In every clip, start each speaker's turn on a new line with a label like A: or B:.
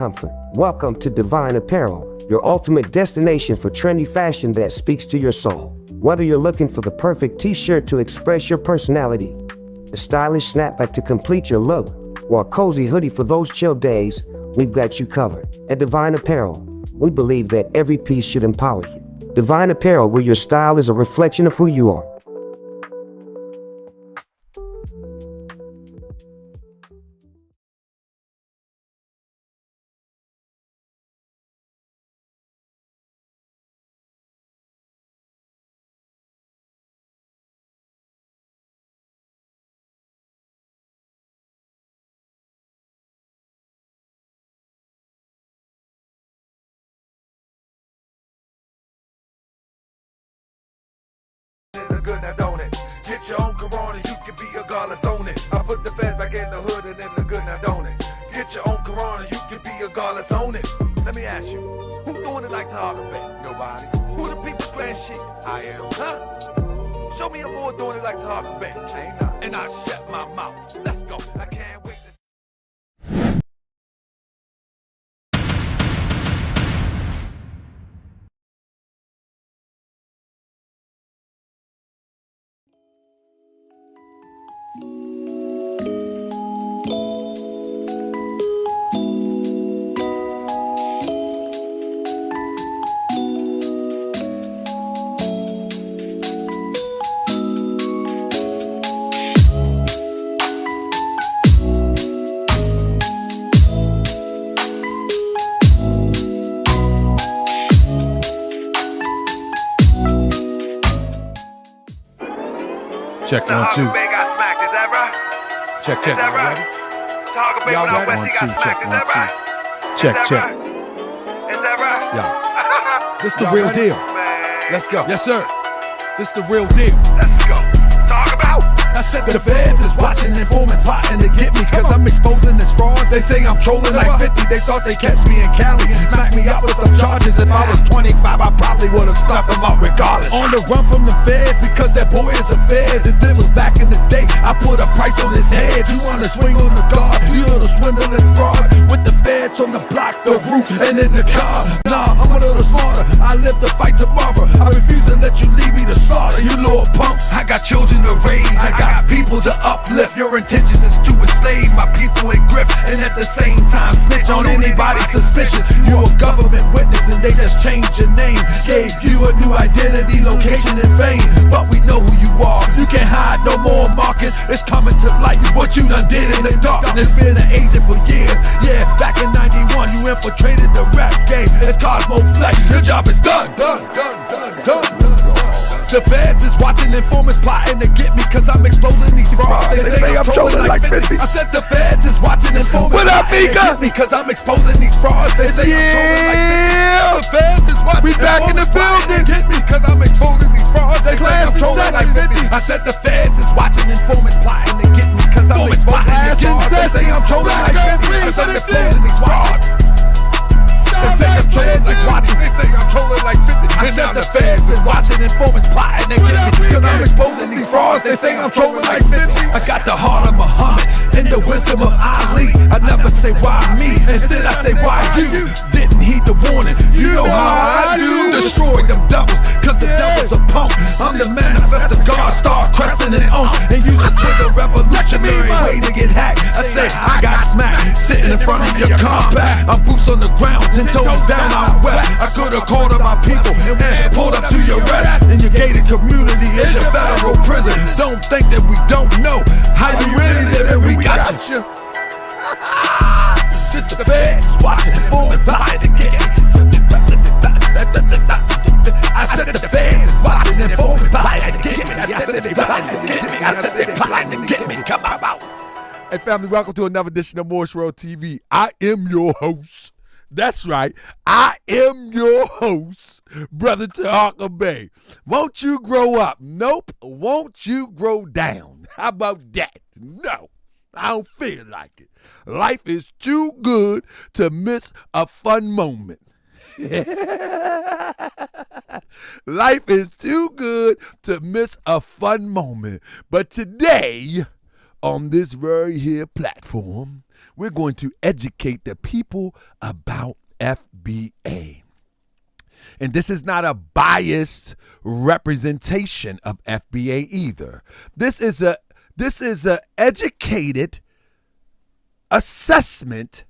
A: comfort. Welcome to Divine Apparel, your ultimate destination for trendy fashion that speaks to your soul. Whether you're looking for the perfect t-shirt to express your personality, a stylish snapback to complete your look, or a cozy hoodie for those chill days, we've got you covered. At Divine Apparel, we believe that every piece should empower you. Divine Apparel, where your style is a reflection of who you are.
B: Good now, don't it? Get your own Corona, you can be a god, let's own it. I put the feds back in the hood and in the good now, don't it? Get your own Corona, you can be a god, let's own it. Let me ask you, who doing it like Tiger Bay? Nobody. Who the people's grand sheep? I am. Huh? Show me a boy doing it like Tiger Bay. Ain't none. And I shut my mouth. Let's go. I can't wait to
C: Check 1 2.
B: Tiger Bay got smacked, is that right?
C: Check.
B: Is that right? Tiger Bay
C: Y'all
B: went out
C: ready?
B: west, he
C: 1 2.
B: got smacked, is that right?
C: Check.
B: Is that right? Is that right?
C: Yeah. This the
B: Y'all
C: real
B: ready?
C: deal.
B: Man.
C: Let's go. Yes, sir. This the real deal.
B: Let's go. Talk about.
C: I said the feds is watching, informing, plotting to get me, cause I'm exposing this frauds. They say I'm trolling like 50. They thought they catch me in Cali, smack me up with some charges. If I was 25, I probably would've stuck them up regardless. On the run from the feds, because that boy is a fed. The deal was back in the day, I put a price on his head. You wanna swing on the guard, you little swindling fraud. With the feds on the block, the roof, and in the car. Nah, I'm a little smarter, I live to fight tomorrow. I refuse to let you leave me to slaughter, you little punks. I got children to raise, I got people to uplift. Your intention is to enslave my people in grift, and at the same time snitch on anybody suspicious. You a government witness and they just changed your name, gave you a new identity, location, and fame. But we know who you are, you can't hide no more. Marcus, it's coming to light what you done did in the darkness. Been an agent for years, yeah, back in 91 you infiltrated the rap game. It's Cosmo Flex, your job is done. Done. The feds is watching, informants plotting to get me, cause I'm exposing these frauds. They say I'm trolling like 50. I said the feds is watching, informants
D: What up,
C: plotting to
D: Mika?
C: get me, cause I'm exposing these frauds. They say I'm trolling like 50. The feds is watching,
D: We back in the
C: informants plotting
D: building.
C: to get me, cause I'm exposing these frauds. They say I'm
D: Classic
C: trolling like
D: session.
C: 50. I said the feds is watching, informants plotting to get me, cause I'm exposing these frauds. They say I'm trolling like 50, cause I'm exposing these frauds. They say I'm trolling like watching. They say I'm trolling like 50. I said the feds is watching, informants plotting to get me, cause I'm exposing these frauds. They say I'm trolling like 50. I got the heart of Muhammad and the wisdom of Ali. I never say why me, instead I say why you. Didn't heed the warning, you know how I do. Destroy them devils, cause the devil's a punk. I'm the manifest of God, star crescent and and use a Twitter revolutionary way to get hacked. I say I got smacked, sitting in front of your compact. I'm boots on the ground, 10 toes down out west. I could've called up my people and pulled up to your rest. In your gated community is your federal prison. Don't think that we don't know how you really live, and we got you. Sit the feds watching, informing, plotting to get me. I said the feds is watching, informing, plotting to get me. I said they plotting to get me. I said they plotting to get me. Come out.
D: Hey, family, welcome to another edition of Morse World TV. I am your host. That's right. I am your host, Brother Tiger Bay. Won't you grow up? Nope. Won't you grow down? How about that? No, I don't feel like it. Life is too good to miss a fun moment. Life is too good to miss a fun moment. But today, on this very here platform, we're going to educate the people about FBA. And this is not a biased representation of FBA either. This is a educated assessment,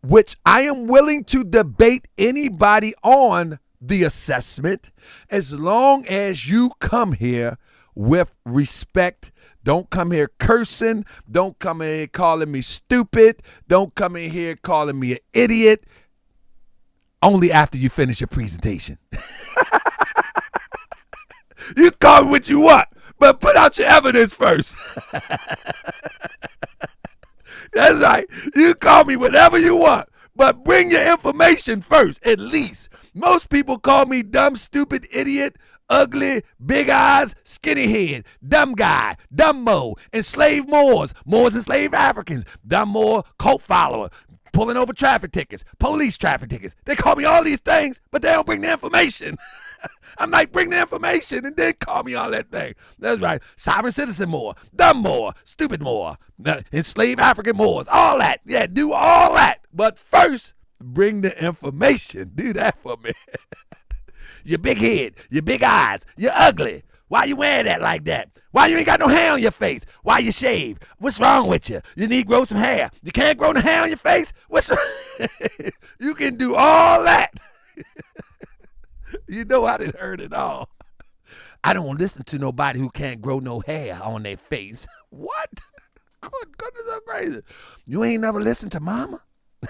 D: which I am willing to debate anybody on the assessment as long as you come here with respect. Don't come here cursing. Don't come in here calling me stupid. Don't come in here calling me an idiot. Only after you finish your presentation. You call me what you want, but put out your evidence first. That's right. You call me whatever you want, but bring your information first, at least. Most people call me dumb, stupid, idiot, ugly, big eyes, skinny head, dumb guy, dumb Mo, enslaved Moors, Moors enslaved Africans, dumb Moor, cult follower, pulling over traffic tickets, police traffic tickets. They call me all these things, but they don't bring the information. I'm like, bring the information and then call me all that thing. That's right. Sovereign citizen Moor, dumb Moor, stupid Moor, enslaved African Moors, all that. Yeah, do all that. But first, bring the information. Do that for me. Your big head, your big eyes, you're ugly. Why you wearing that like that? Why you ain't got no hair on your face? Why you shave? What's wrong with you? You need to grow some hair. You can't grow no hair on your face? What's wrong? You can do all that. You know I done heard it all. I don't listen to nobody who can't grow no hair on their face. What? Good goodness, so crazy. You ain't never listened to mama?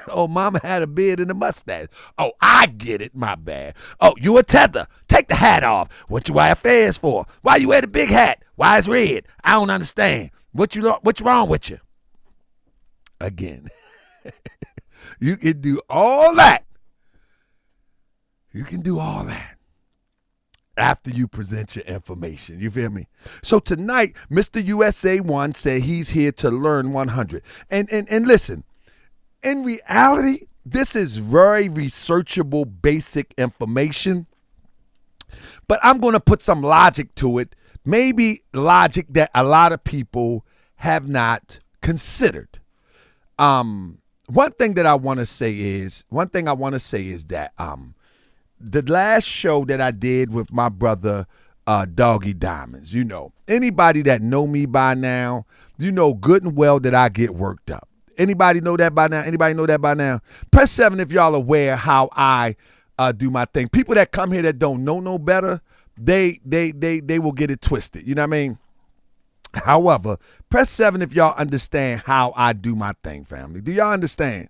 D: Oh, mama had a beard and a mustache. Oh, I get it. My bad. Oh, you a tether. Take the hat off. What you wear fez for? Why you wear the big hat? Why it's red? I don't understand. What's wrong with you? Again, you can do all that. You can do all that after you present your information. You feel me? So tonight, Mr. USA 1 said he's here to learn 100. And listen, in reality, this is very researchable, basic information. But I'm going to put some logic to it. Maybe logic that a lot of people have not considered. One thing I want to say is that the last show that I did with my brother, Doggy Diamonds, you know, anybody that know me by now, you know good and well that I get worked up. Anybody know that by now? Anybody know that by now? Press 7 if y'all aware how I do my thing. People that come here that don't know no better, they will get it twisted. You know what I mean? However, press 7 if y'all understand how I do my thing, family. Do y'all understand?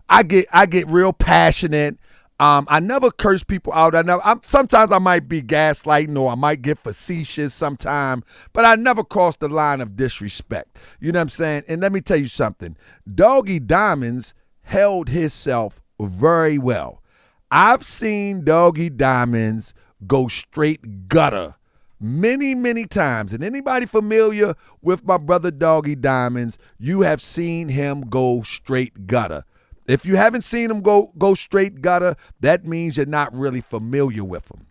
D: I get real passionate. I never curse people out. Sometimes I might be gaslighting or I might get facetious sometime, but I never cross the line of disrespect. You know what I'm saying? And let me tell you something. Doggy Diamonds held himself very well. I've seen Doggy Diamonds go straight gutter many, many times. And anybody familiar with my brother Doggy Diamonds, you have seen him go straight gutter. If you haven't seen him go straight gutter, that means you're not really familiar with him.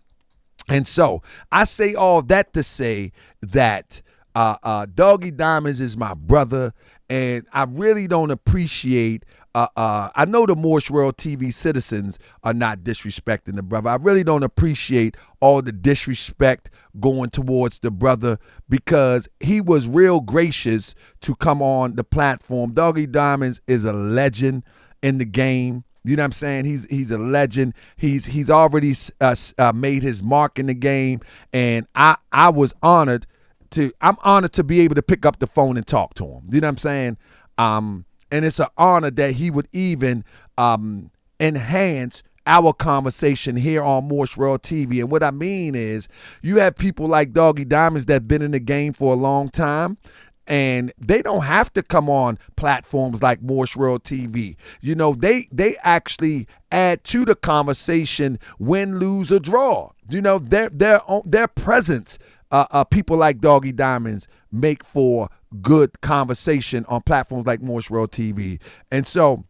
D: And so I say all that to say that Doggy Diamonds is my brother, and I really don't appreciate I know the Morse World TV citizens are not disrespecting the brother. I really don't appreciate all the disrespect going towards the brother because he was real gracious to come on the platform. Doggy Diamonds is a legend in the game. You know what I'm saying? He's a legend. He's already made his mark in the game, and I'm honored to be able to pick up the phone and talk to him. You know what I'm saying? And it's an honor that he would even enhance our conversation here on Morse World TV. And what I mean is you have people like Doggy Diamonds that have been in the game for a long time, and they don't have to come on platforms like Morse World TV. You know, they actually add to the conversation, win, lose, or draw. You know, their presence, people like Doggy Diamonds make for good conversation on platforms like Morse World TV. And so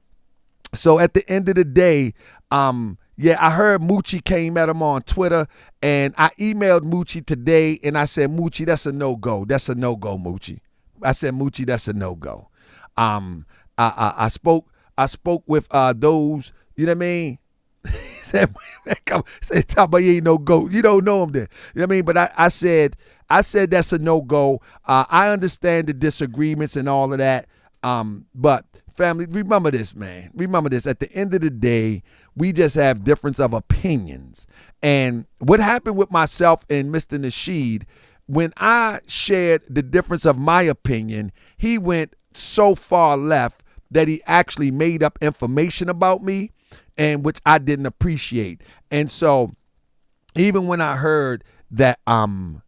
D: at the end of the day, I heard Moochie came at him on Twitter, and I emailed Moochie today, and I said, Moochie, that's a no-go. That's a no-go, Moochie. I said, Moochie, that's a no-go. I spoke with those, you know what I mean? He said, man, come, say, talk about you ain't no GOAT. You don't know him then. You know what I mean? But I said that's a no-go. I understand the disagreements and all of that. But family, remember this, man. Remember this. At the end of the day, we just have difference of opinions. And what happened with myself and Mr. Nasheed, when I shared the difference of my opinion, he went so far left that he actually made up information about me, and which I didn't appreciate. And so even when I heard that on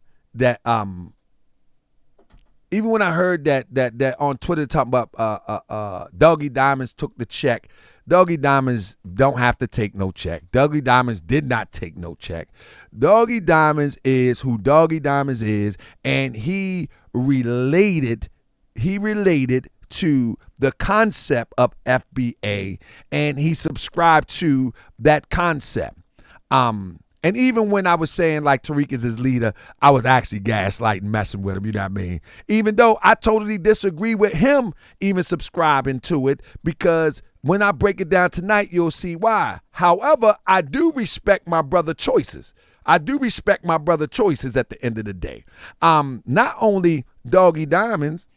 D: Twitter talking about Dougie Diamonds took the check. Dougie Diamonds don't have to take no check. Dougie Diamonds did not take no check. Dougie Diamonds is who Dougie Diamonds is, and he related to the concept of FBA, and he subscribed to that concept. And even when I was saying like Tariq is his leader, I was actually gaslighting, messing with him, you know what I mean? Even though I totally disagree with him even subscribing to it, because when I break it down tonight, you'll see why. However, I do respect my brother's choices. at the end of the day. Not only Doggy Diamonds,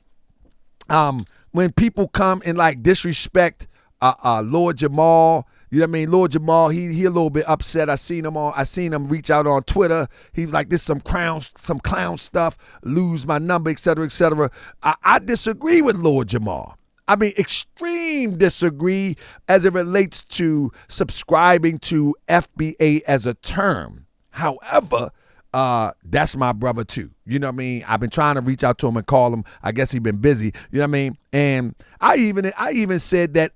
D: when people come and like disrespect Lord Jamal, you know what I mean? Lord Jamal, he a little bit upset. I seen him reach out on Twitter. He was like, this some clown stuff, lose my number, et cetera, et cetera. I disagree with Lord Jamal. I mean, extreme disagree as it relates to subscribing to FBA as a term. However, that's my brother too. You know what I mean? I've been trying to reach out to him and call him. I guess he's been busy. You know what I mean? And I even said that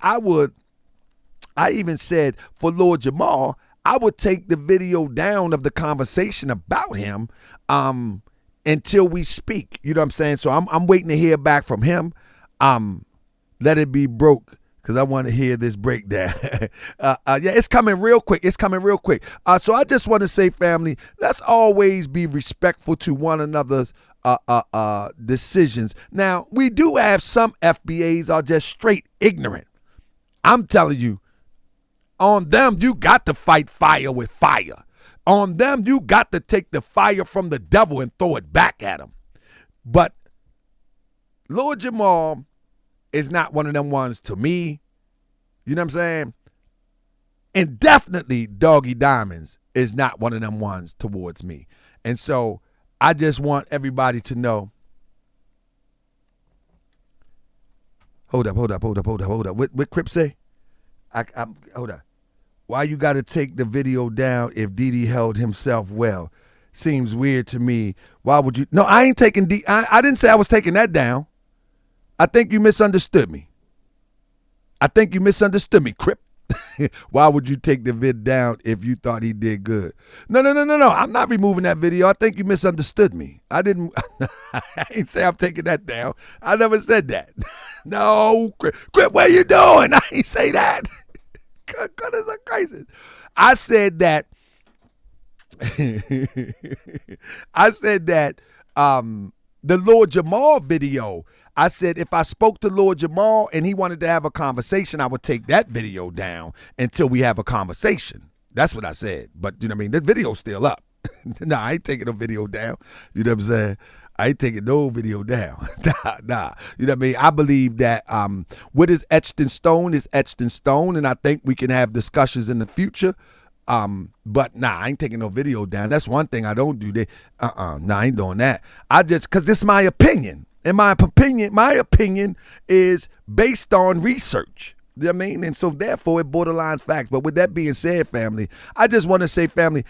D: I even said for Lord Jamal, I would take the video down of the conversation about him until we speak. You know what I'm saying? So I'm waiting to hear back from him. Let it be broke, because I want to hear this breakdown. Yeah, it's coming real quick. So I just want to say, family, let's always be respectful to one another's decisions. Now, we do have some FBAs are just straight ignorant. I'm telling you, on them, you got to fight fire with fire. On them, you got to take the fire from the devil and throw it back at him. But Lord Jamal is not one of them ones to me. You know what I'm saying? And definitely Doggy Diamonds is not one of them ones towards me. And so I just want everybody to know. Hold up. What Crip say? Hold up. Why you got to take the video down if Didi held himself well? Seems weird to me. Why would you? No, I ain't taking I didn't say I was taking that down. I think you misunderstood me. Crip. Why would you take the vid down if you thought he did good? No. I'm not removing that video. I think you misunderstood me. I didn't say I'm taking that down. I never said that. No, Crip, what are you doing? I ain't say that. Goodness gracious. I said that the Lord Jamal video, I said if I spoke to Lord Jamal and he wanted to have a conversation, I would take that video down until we have a conversation. That's what I said. But you know what I mean? This video's still up. Nah, I ain't taking no video down. You know what I'm saying? I ain't taking no video down. Nah. You know what I mean? I believe that what is etched in stone is etched in stone, and I think we can have discussions in the future. But nah, I ain't taking no video down. That's one thing I don't do. Nah, I ain't doing that. Because it's my opinion. And my opinion is based on research. You know what I mean? And so therefore it borderlines facts. But with that being said, family, I just want to say, family,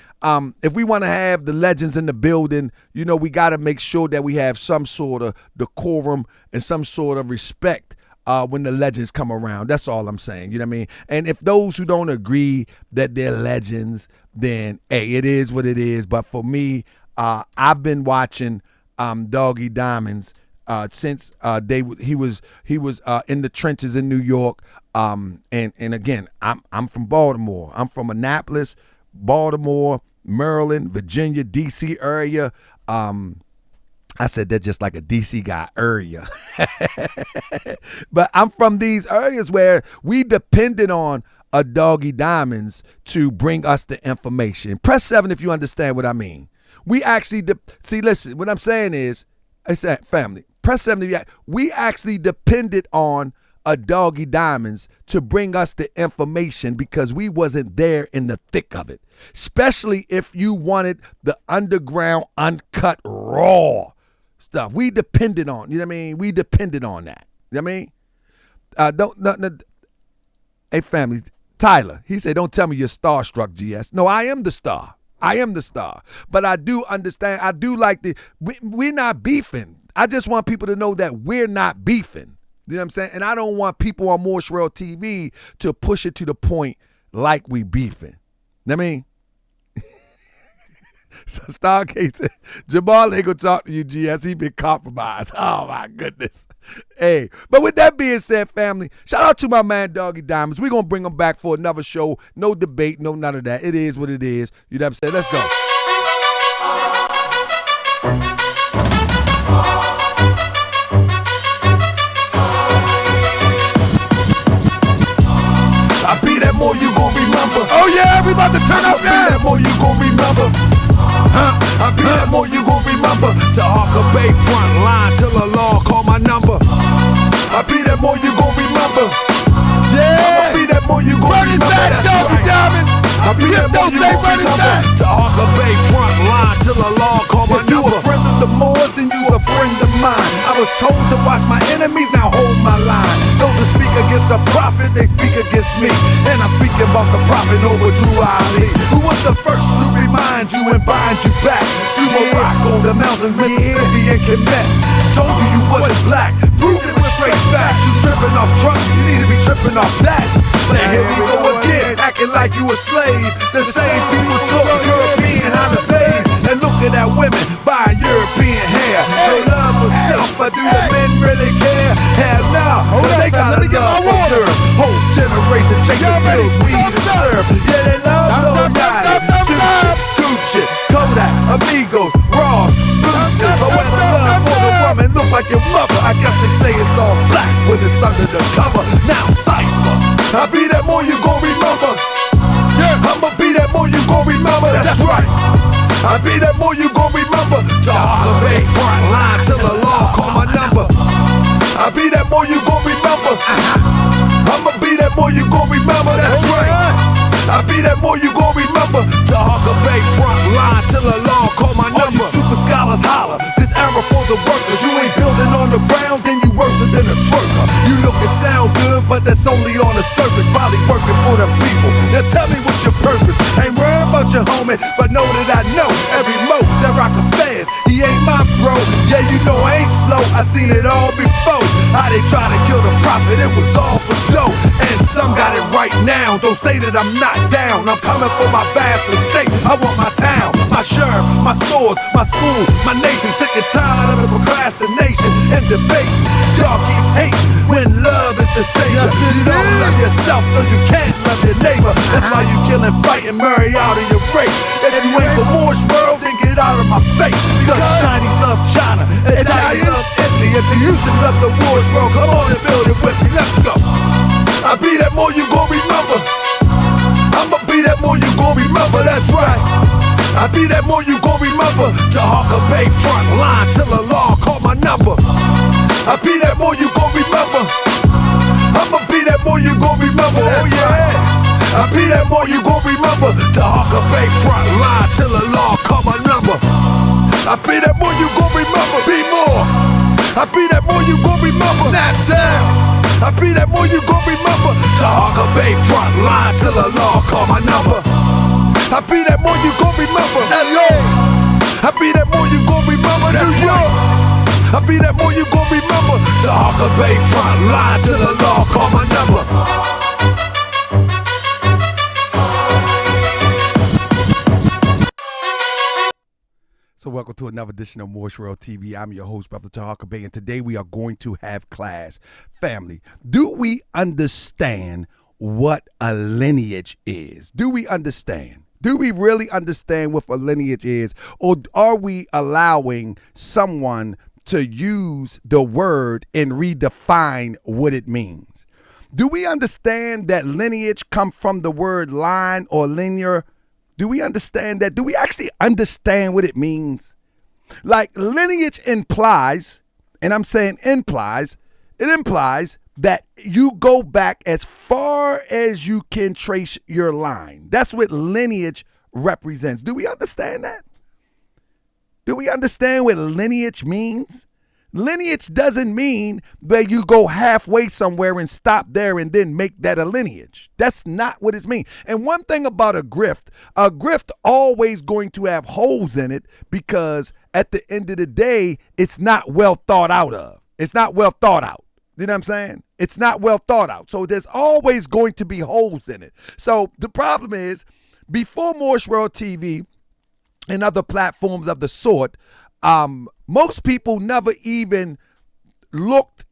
D: if we want to have the legends in the building, you know, we got to make sure that we have some sort of decorum and some sort of respect when the legends come around. That's all I'm saying. You know what I mean? And if those who don't agree that they're legends, then hey, it is what it is. But for me, I've been watching Doggy Diamonds since he was in the trenches in New York. And again, I'm from Baltimore. I'm from Annapolis, Baltimore, Maryland, Virginia, DC area. I said they're just like a DC guy area. But I'm from these areas where we depended on a Doggy Diamonds to bring us the information. Press 7 if you understand what I mean. We actually, see, listen, what I'm saying is, I said, family, press 7 if you, we actually depended on a Doggy Diamonds to bring us the information because we wasn't there in the thick of it. Especially if you wanted the underground, uncut, raw stuff. We depended on, you know what I mean? We depended on that. You know what I mean? Hey, family, Tyler, he said, don't tell me you're starstruck, GS. No, I am the star. I am the star. But I do understand. I do like we're not beefing. I just want people to know that we're not beefing. You know what I'm saying? And I don't want people on Morse World TV to push it to the point like we beefing. You know what I mean? So Stargate said, Jamal ain't gonna talk to you, GS. He been compromised. Oh my goodness. Hey, but with that being said, family, shout out to my man Doggy Diamonds. We're gonna bring him back for another show. No debate, no none of that. It is what it is. You know what I'm saying? Let's go.
C: I be that more you gon' remember.
D: Oh yeah, we about to turn up now.
C: I be that more you gon' remember. I be that more you gon' remember. To Hawker Bay front line till the law call my number. I be that more you gon' remember.
D: Yeah.
C: I be that more you gon' remember.
D: Back,
C: That's
D: Doggy
C: right.
D: Diamond.
C: I be that more you gon' remember. To Hawker Bay front line till the law call my number. If you a friend of the Moors, then you a friend of mine. I was told to watch my enemies, now hold my line. Those that speak against the prophet, they speak against me. And I'm speaking about the prophet over Drew Ali, who was the first to remind you and bind you back to a rock on the mountains, Mississippi and Quebec. Told you you wasn't black, proved it with straight facts. You tripping off trucks, you need to be tripping off that. Now here we go again, acting like you a slave. The same people talk European how to bathe. And looking at women buying European hair. They love for self, but do the men really care? Hell no, cause they got a love for dirt. Whole generation chasing pills, weed and syrup. Yeah, they love Lil Yachty, Tucci, Gucci, Kodak, Amigos, Ross, Boosie. But when the love for the woman look like your mother, I guess they say it's all black when it's under the cover. Now cypher, I be that more you gon' remember. I'ma be that more you gon' remember. That's right. I be that more you gon' remember. To Hawker Bay front line till the law call my number. I be that more you gon' remember. I'ma be that more you gon' remember. That's right. I be that more you gon' remember. To Hawker Bay front line till the law call my number. All you super scholars holler. This era for the workers. You ain't building on the ground, then you worse than a twerker. You look and sound good, but that's only on the surface. Probably working for the people. Now tell me what's your purpose. Ain't worried about your homie, but know that I know every mo that rock a fast. He ain't my bro. Yeah, you know I ain't slow. I seen it all before. How they try to kill the prophet, it was all for show. And some got it right now. Don't say that I'm not down. I'm coming for my vast estate. I want my town, my sheriff, my stores, my school, my nation. Sick and tired of the procrastination and debate. Y'all keep hating when love is the savior. You don't love yourself, so you can't love your neighbor. That's why you killing, fighting, marry out of your race. If you ain't for Morse World, then get out of my face. Because Chinese love China, Italians love Italy. If you used to love the Morse World, come on and build it with me. Let's go. I be that more you gon' remember. I'ma be that more you gon' remember. That's right. I be that more you gon' remember. To Hawker Bay front line till the law call my number. I be that more you gon' remember. I'ma be that more you gon' remember. Oh yeah. I be that more you gon' remember. To Hawker Bay front line till the law call my number. I be that more you gon' remember. Be more. I be that more you gon' remember. That time. I be that more you gon' remember. To Hawker Bay front line till the law call my number. I be that more you gon' remember. LA. I be that more you gon' remember. New York. I be that more you gon' remember. To Hawker Bay front line till the law call my number.
D: So welcome to another edition of Morse World TV. I'm your host, Brother Tahaka Bay, and today we are going to have class. Family, do we understand what a lineage is? Do we understand? Do we really understand what a lineage is, or are we allowing someone to use the word and redefine what it means? Do we understand that lineage comes from the word line or linear? Do we understand that? Do we actually understand what it means? Like lineage implies, and I'm saying implies, it implies that you go back as far as you can trace your line. That's what lineage represents. Do we understand that? Do we understand what lineage means? Lineage doesn't mean that you go halfway somewhere and stop there and then make that a lineage. That's not what it means. And one thing about a grift always going to have holes in it, because at the end of the day, it's not well thought out of. It's not well thought out. You know what I'm saying? It's not well thought out. So there's always going to be holes in it. So the problem is, before Morse World TV and other platforms of the sort, most people never even looked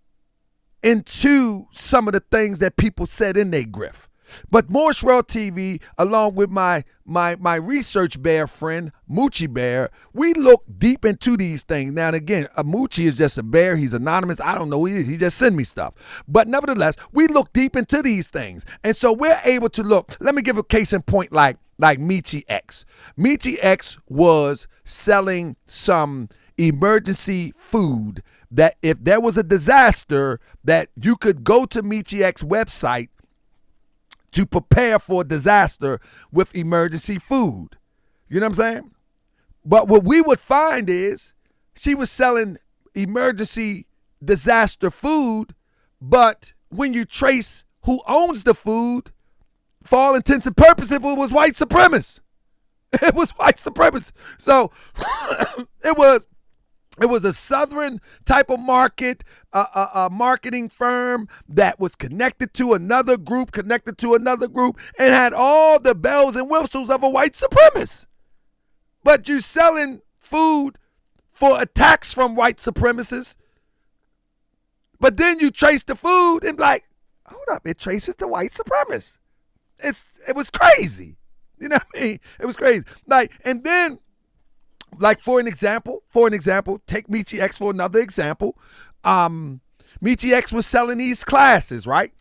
D: into some of the things that people said in their grift. But Morse World TV, along with my research bear friend, Moochie Bear, we look deep into these things. Now and again, Moochie is just a bear. He's anonymous. I don't know who he is. He just send me stuff. But nevertheless, we look deep into these things. And so we're able to look. Let me give a case in point like Michi X. Michi X was selling some emergency food that if there was a disaster, that you could go to Michi X website to prepare for a disaster with emergency food. You know what I'm saying? But what we would find is she was selling emergency disaster food, but when you trace who owns the food, for all intents and purposes, it was white supremacists. It was white supremacists. So it was a southern type of market, a marketing firm that was connected to another group, and had all the bells and whistles of a white supremacist. But you selling food for attacks from white supremacists, but then you trace the food and like, hold up, it traces the white supremacists. It was crazy. You know what I mean? It was crazy. Like, and then, like for an example, take Michi X for another example. Michi X was selling these classes, right?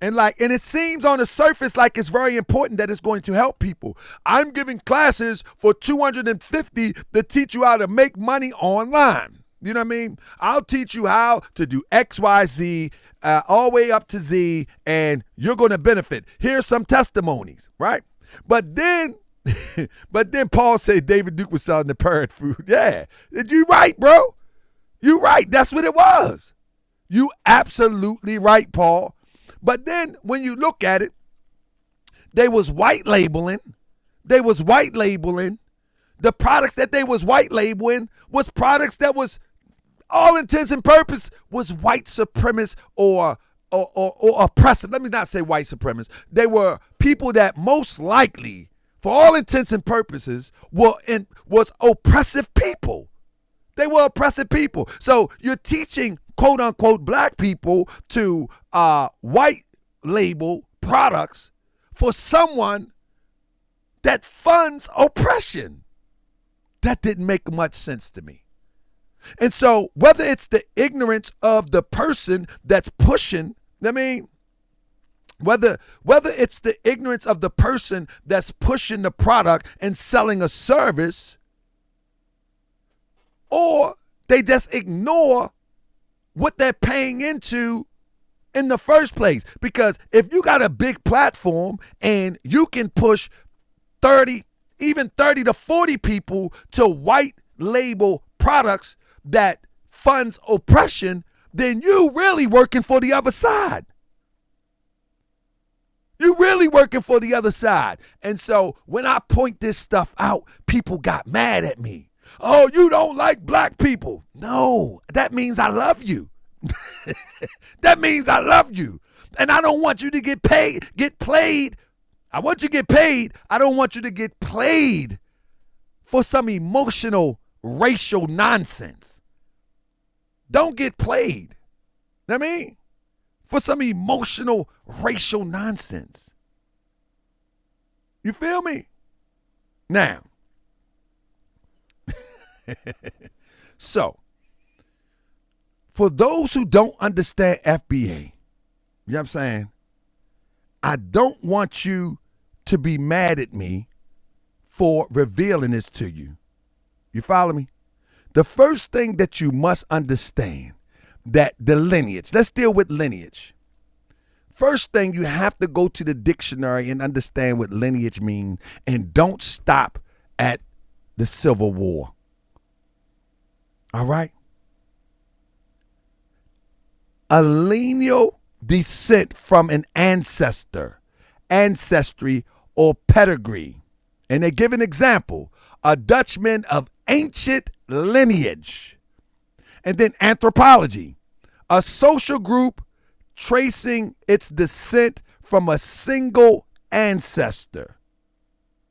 D: And it seems on the surface like it's very important that it's going to help people. I'm giving classes for $250 to teach you how to make money online. You know what I mean? I'll teach you how to do X, Y, Z, all the way up to Z, and you're going to benefit. Here's some testimonies, right? But then Paul said David Duke was selling the parrot food. Yeah. You right, bro. You right. That's what it was. You absolutely right, Paul. But then when you look at it, they was white labeling. The products that they was white labeling was products that was, all intents and purposes, was white supremacist or oppressive. Let me not say white supremacists. They were people that most likely, for all intents and purposes, was oppressive people. They were oppressive people. So you're teaching quote unquote black people to white label products for someone that funds oppression. That didn't make much sense to me. And so whether it's the ignorance of the person that's pushing, whether it's the ignorance of the person that's pushing the product and selling a service, or they just ignore what they're paying into in the first place. Because if you got a big platform and you can push 30 to 40 people to white label products that funds oppression, then you really working for the other side. You really working for the other side. And so when I point this stuff out, people got mad at me. Oh, you don't like black people. No, that means I love you. That means I love you. And I don't want you to get played. I want you to get paid. I don't want you to get played for some emotional racial nonsense. Don't get played. I mean, for some emotional racial nonsense. You feel me? Now, so, for those who don't understand FBA, you know what I'm saying? I don't want you to be mad at me for revealing this to you. You follow me? The first thing that you must understand, that the lineage, let's deal with lineage. First thing, you have to go to the dictionary and understand what lineage means, and don't stop at the Civil War. All right? A lineal descent from an ancestor, ancestry, or pedigree. And they give an example, a Dutchman of ancient lineage. And then anthropology, a social group tracing its descent from a single ancestor.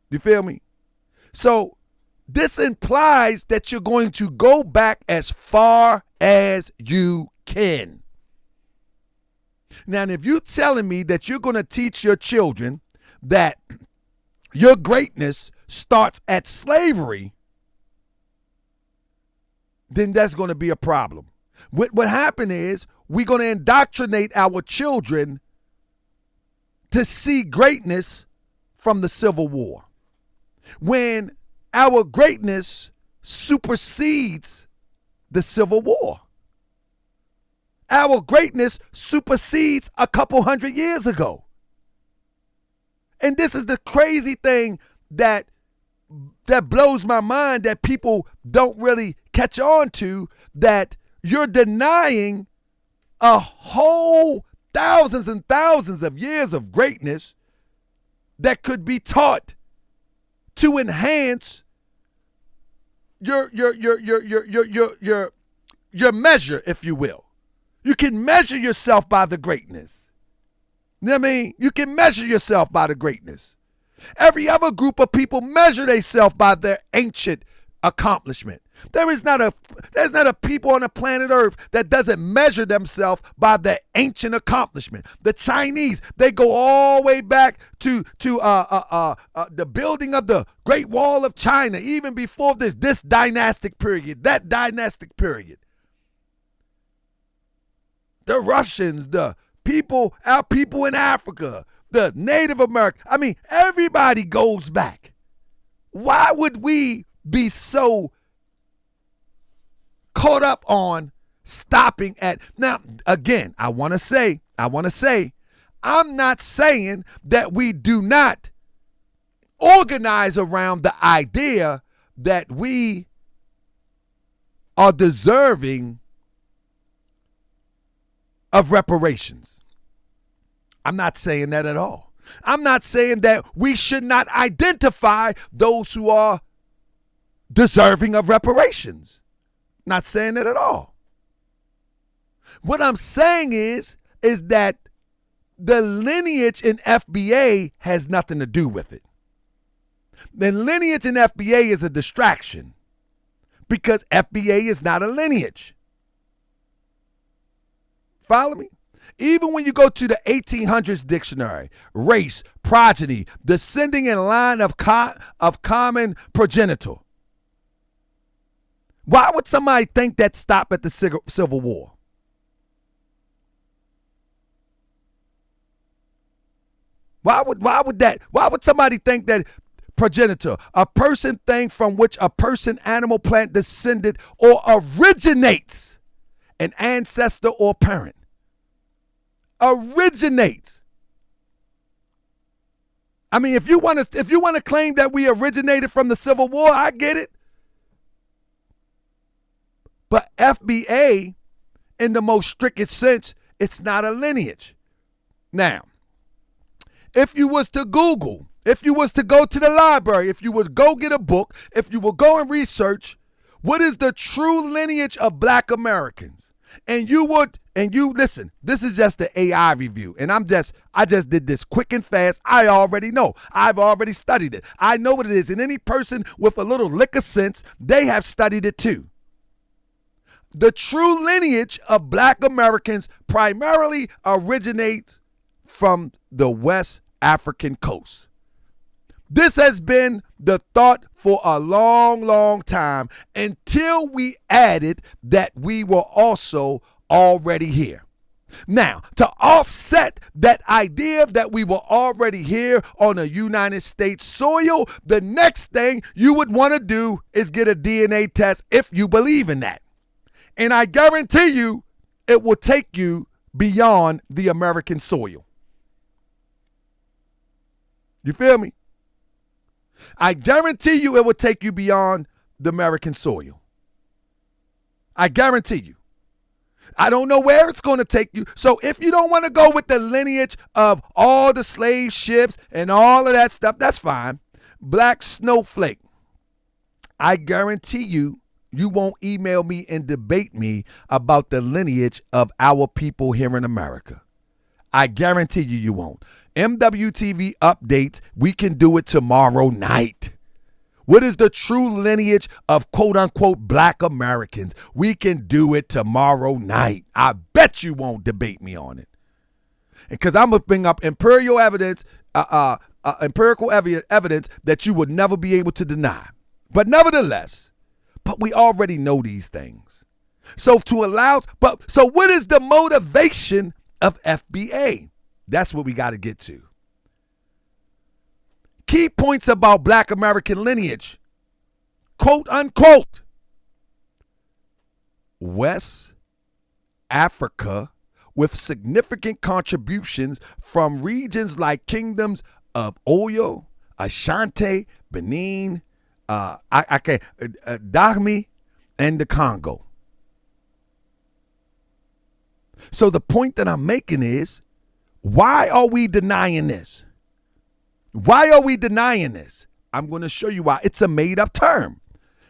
D: You feel me? So this implies that you're going to go back as far as you can. Now, if you're telling me that you're going to teach your children that your greatness starts at slavery, then that's going to be a problem. What happened is we're going to indoctrinate our children to see greatness from the Civil War, when our greatness supersedes the Civil War. Our greatness supersedes a couple hundred years ago. And this is the crazy thing that blows my mind, that people don't really catch on to, that you're denying a whole thousands and thousands of years of greatness that could be taught to enhance your measure, if you will. You can measure yourself by the greatness. You know what I mean? You can measure yourself by the greatness. Every other group of people measure themselves by their ancient accomplishment. There's not a people on the planet Earth that doesn't measure themselves by their ancient accomplishment. The Chinese, they go all the way back to the building of the Great Wall of China, even before this dynastic period, that dynastic period. The Russians, the people, our people in Africa, the Native Americans. I mean, everybody goes back. Why would we be so caught up on stopping at? Now, again, I want to say, I'm not saying that we do not organize around the idea that we are deserving of reparations. I'm not saying that at all. I'm not saying that we should not identify those who are deserving of reparations. Not saying that at all. What I'm saying is that the lineage in FBA has nothing to do with it. The lineage in FBA is a distraction, because FBA is not a lineage. Follow me? Even when you go to the 1800s dictionary, race, progeny, descending in line of common progenitor. Why would somebody think that stopped at the Civil War? Why would somebody think that progenitor, a person, thing from which a person, animal, plant descended or originates, an ancestor or parent? Originates. I mean, if you want to claim that we originated from the Civil War, I get it. But FBA, in the most strictest sense, it's not a lineage. Now, if you was to Google, if you was to go to the library, if you would go get a book, if you would go and research what is the true lineage of Black Americans, and you listen, this is just the AI review, and I just did this quick and fast. I already know. I've already studied it. I know what it is, and any person with a little lick of sense, they have studied it too. The true lineage of Black Americans primarily originates from the West African coast. This has been the thought for a long, long time until we added that we were also already here. Now, to offset that idea that we were already here on the United States soil, the next thing you would want to do is get a DNA test if you believe in that. And I guarantee you it will take you beyond the American soil. You feel me? I guarantee you it will take you beyond the American soil. I guarantee you. I don't know where it's going to take you. So if you don't want to go with the lineage of all the slave ships and all of that stuff, that's fine. Black Snowflake, I guarantee you, you won't email me and debate me about the lineage of our people here in America. I guarantee you, you won't. MWTV updates, we can do it tomorrow night. What is the true lineage of quote-unquote black Americans? We can do it tomorrow night. I bet you won't debate me on it. Because I'm going to bring up empirical evidence that you would never be able to deny. But nevertheless, but we already know these things. So what is the motivation of FBA? That's what we got to get to. Key points about black American lineage, quote unquote, West Africa with significant contributions from regions like kingdoms of Oyo, Ashanti, Benin, Dahomey, and the Congo. So the point that I'm making is, why are we denying this? Why are we denying this? I'm going to show you why. It's a made-up term.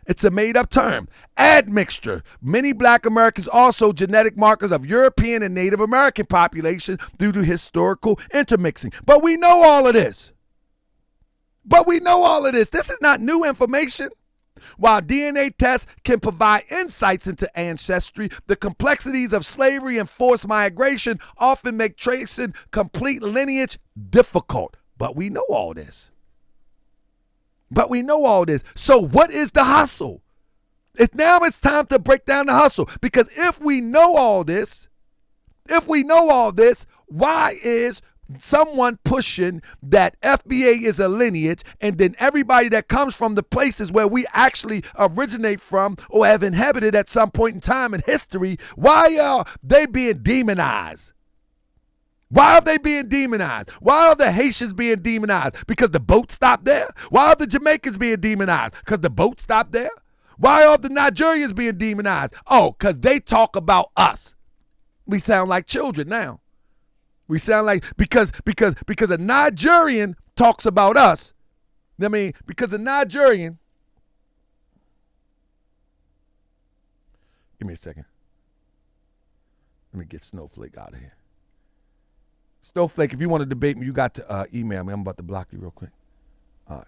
D: It's a made-up term. Admixture. Many black Americans also genetic markers of European and Native American population due to historical intermixing. But we know all of this. This is not new information. While DNA tests can provide insights into ancestry, the complexities of slavery and forced migration often make tracing complete lineage difficult. But we know all this. So what is the hustle? Now it's time to break down the hustle. Because if we know all this, why is someone pushing that FBA is a lineage, and then everybody that comes from the places where we actually originate from or have inhabited at some point in time in history, why are they being demonized? Why are they being demonized? Why are the Haitians being demonized? Because the boat stopped there? Why are the Jamaicans being demonized? Because the boat stopped there? Why are the Nigerians being demonized? Oh, because they talk about us. We sound like children now. We sound like, because a Nigerian talks about us. I mean, because a Nigerian, give me a second. Let me get Snowflake out of here. Snowflake, if you want to debate me, you got to email me. I'm about to block you real quick. All right.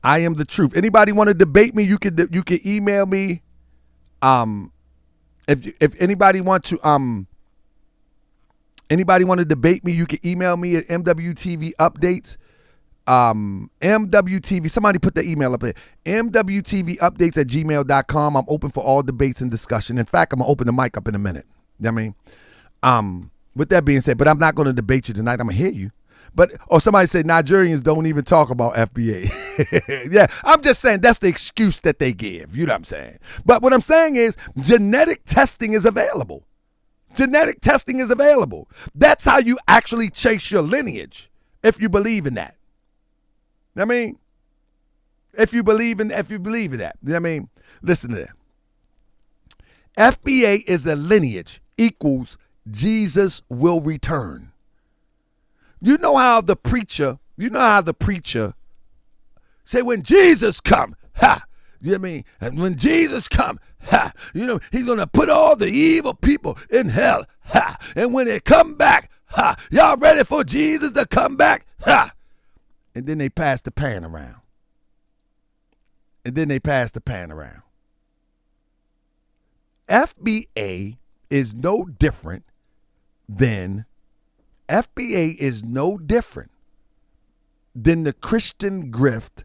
D: I am the truth. Anybody want to debate me, you can email me. If anybody want to debate me, you can email me at MWTV updates. MWTV, somebody put the email up there. MWTV updates at gmail.com. I'm open for all debates and discussion. In fact, I'm gonna open the mic up in a minute. You know what I mean? With that being said, but I'm not going to debate you tonight. I'm going to hear you. Or somebody said Nigerians don't even talk about FBA. Yeah, I'm just saying that's the excuse that they give. You know what I'm saying? But what I'm saying is genetic testing is available. That's how you actually chase your lineage, if you believe in that. I mean, if you believe in that. You know what I mean? Listen to that. FBA is the lineage equals Jesus will return. You know how the preacher say when Jesus come, ha, you know what I mean? And when Jesus come, ha, you know, he's going to put all the evil people in hell, ha. And when they come back, ha, y'all ready for Jesus to come back, ha. And then they pass the pan around. FBA is no different than than the Christian grift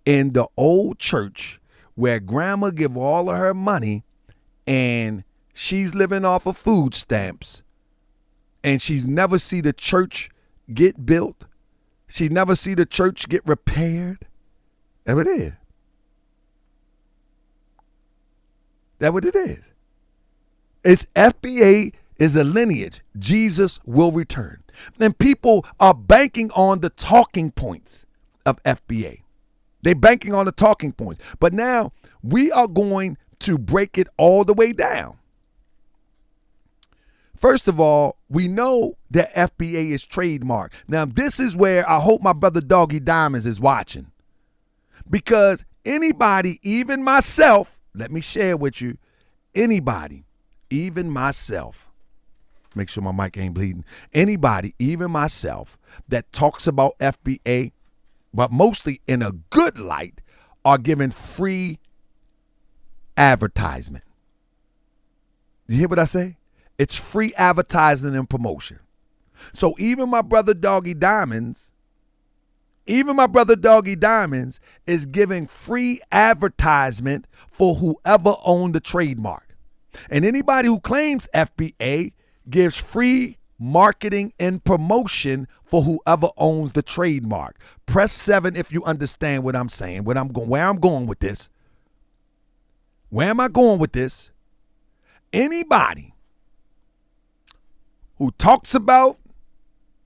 D: in the old church where grandma give all of her money and she's living off of food stamps and she's never see the church get built. She never see the church get repaired. That's what it is. That's what it is. It's FBA is a lineage. Jesus will return. And people are banking on the talking points of FBA. They're banking on the talking points. But now we are going to break it all the way down. First of all, we know that FBA is trademark. Now, this is where I hope my brother Doggy Diamonds is watching. Because anybody, even myself, let me share with you, anybody, even myself, make sure my mic ain't bleeding, anybody, even myself, that talks about FBA, but mostly in a good light, are given free advertisement. You hear what I say? It's free advertising and promotion. So even my brother Doggy Diamonds, is giving free advertisement for whoever owned the trademark. And anybody who claims FBA gives free marketing and promotion for whoever owns the trademark. Press 7 if you understand what I'm saying, where I'm going with this. Where am I going with this? Anybody who talks about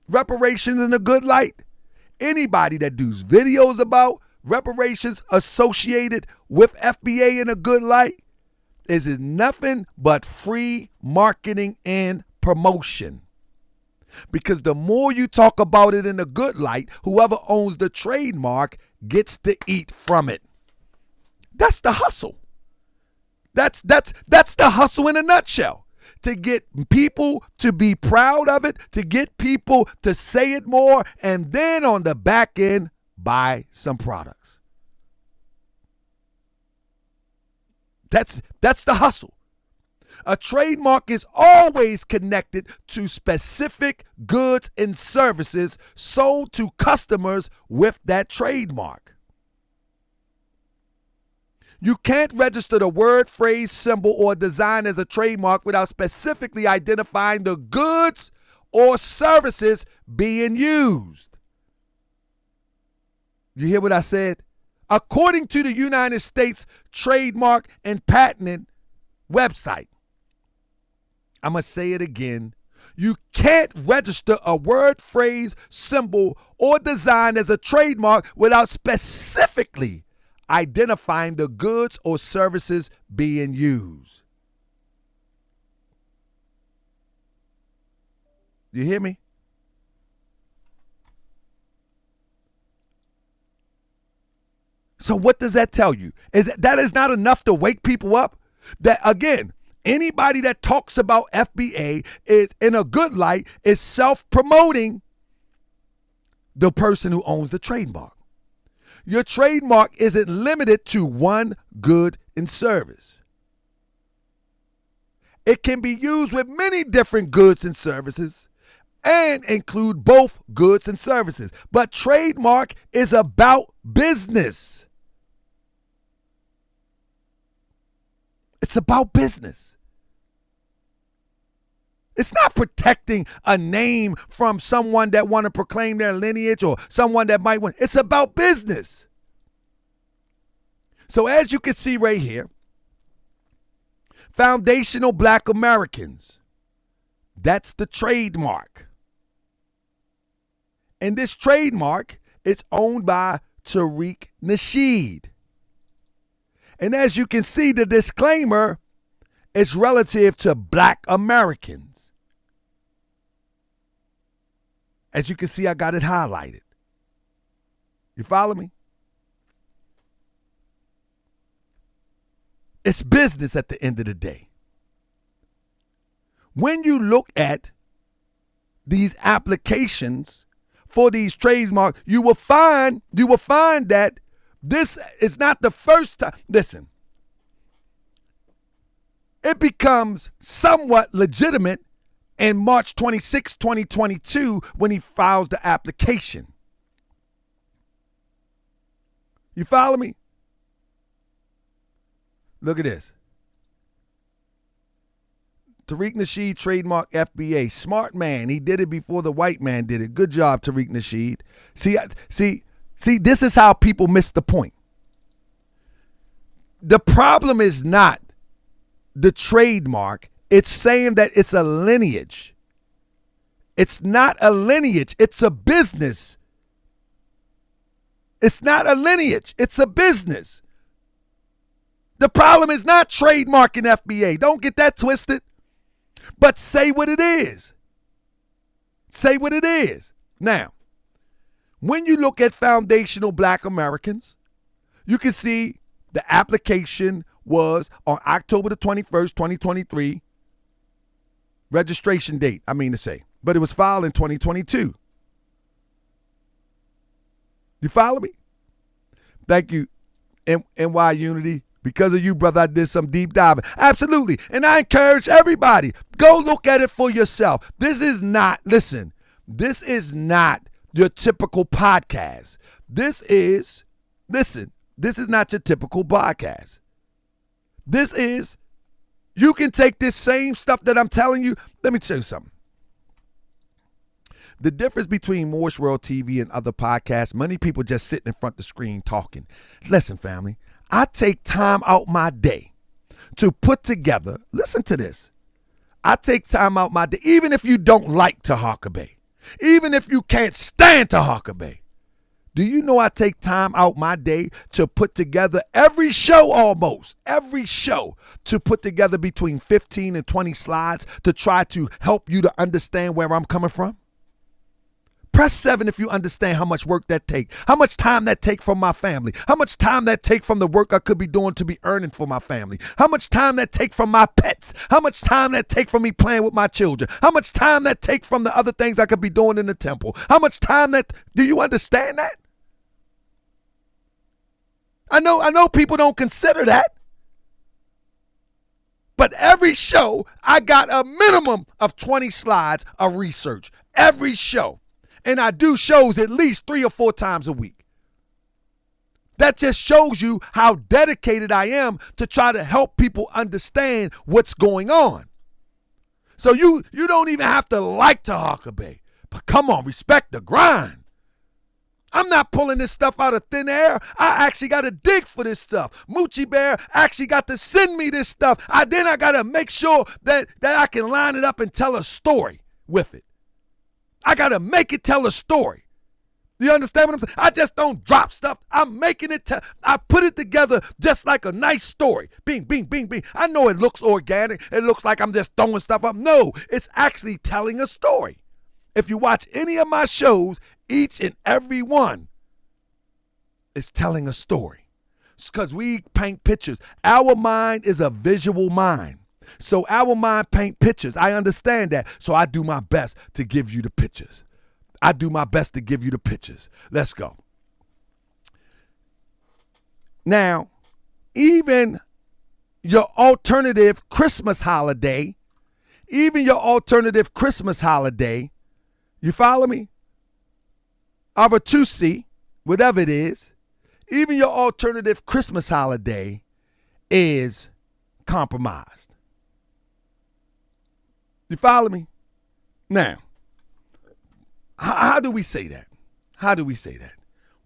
D: reparations in a good light, anybody that does videos about reparations associated with FBA in a good light, is nothing but free marketing and promotion. Because the more you talk about it in a good light, whoever owns the trademark gets to eat from it. That's the hustle. That's the hustle in a nutshell. To get people to be proud of it, to get people to say it more, and then on the back end, buy some products. That's the hustle. A trademark is always connected to specific goods and services sold to customers with that trademark. You can't register the word, phrase, symbol, or design as a trademark without specifically identifying the goods or services being used. You hear what I said? According to the United States Trademark and Patent website, I'm going to say it again. You can't register a word, phrase, symbol, or design as a trademark without specifically identifying the goods or services being used. You hear me? So what does that tell you? That is not enough to wake people up? That, again, anybody that talks about FBA is in a good light is self-promoting the person who owns the trademark. Your trademark isn't limited to one good and service. It can be used with many different goods and services and include both goods and services. But trademark is about business. It's about business. It's not protecting a name from someone that want to proclaim their lineage or someone that might want. It's about business. So as you can see right here, Foundational Black Americans, that's the trademark. And this trademark is owned by Tariq Nasheed. And as you can see, the disclaimer is relative to Black Americans. As you can see, I got it highlighted. You follow me? It's business at the end of the day. When you look at these applications for these trademarks, you will find that this is not the first time. Listen, it becomes somewhat legitimate in March 26, 2022, when he files the application. You follow me? Look at this. Tariq Nasheed, Trademark, FBA. Smart man. He did it before the white man did it. Good job, Tariq Nasheed. See, this is how people miss the point. The problem is not the trademark. It's saying that it's a lineage. It's not a lineage. It's a business. It's not a lineage. It's a business. The problem is not trademark and FBA. Don't get that twisted. But say what it is. Say what it is. Now, when you look at foundational Black Americans, you can see the application was on October the 21st, 2023. Registration date, I mean to say. But it was filed in 2022. You follow me? Thank you, NY Unity. Because of you, brother, I did some deep diving. Absolutely. And I encourage everybody, go look at it for yourself. This is not your typical podcast. This is not your typical podcast. You can take this same stuff that I'm telling you. Let me tell you something. The difference between Morse World TV and other podcasts, many people just sitting in front of the screen talking. Listen, family, I take time out my day to put together, listen to this. I take time out my day, even if you don't like Tahaka Bay, even if you can't stand Tahaka Bay. Do you know I take time out my day to put together every show to put together between 15 and 20 slides to try to help you to understand where I'm coming from? Press 7 if you understand how much work that takes, how much time that takes from my family, how much time that takes from the work I could be doing to be earning for my family, how much time that takes from my pets, how much time that takes from me playing with my children, how much time that takes from the other things I could be doing in the temple, how much time that, do you understand that? I know people don't consider that. But every show, I got a minimum of 20 slides of research. Every show. And I do shows at least 3 or 4 times a week. That just shows you how dedicated I am to try to help people understand what's going on. So you don't even have to like Tahaka Bay. But come on, respect the grind. I'm not pulling this stuff out of thin air. I actually got to dig for this stuff. Moochie Bear actually got to send me this stuff. Then I got to make sure that I can line it up and tell a story with it. I got to make it tell a story. You understand what I'm saying? I just don't drop stuff. I'm making it. I put it together just like a nice story. Bing, bing, bing, bing. I know it looks organic. It looks like I'm just throwing stuff up. No, it's actually telling a story. If you watch any of my shows, each and every one is telling a story. It's because we paint pictures. Our mind is a visual mind. So our mind paint pictures. I understand that. So I do my best to give you the pictures. Let's go. Now, even your alternative Christmas holiday, you follow me? Aratusi, whatever it is, even your alternative Christmas holiday is compromised. You follow me? Now, how do we say that?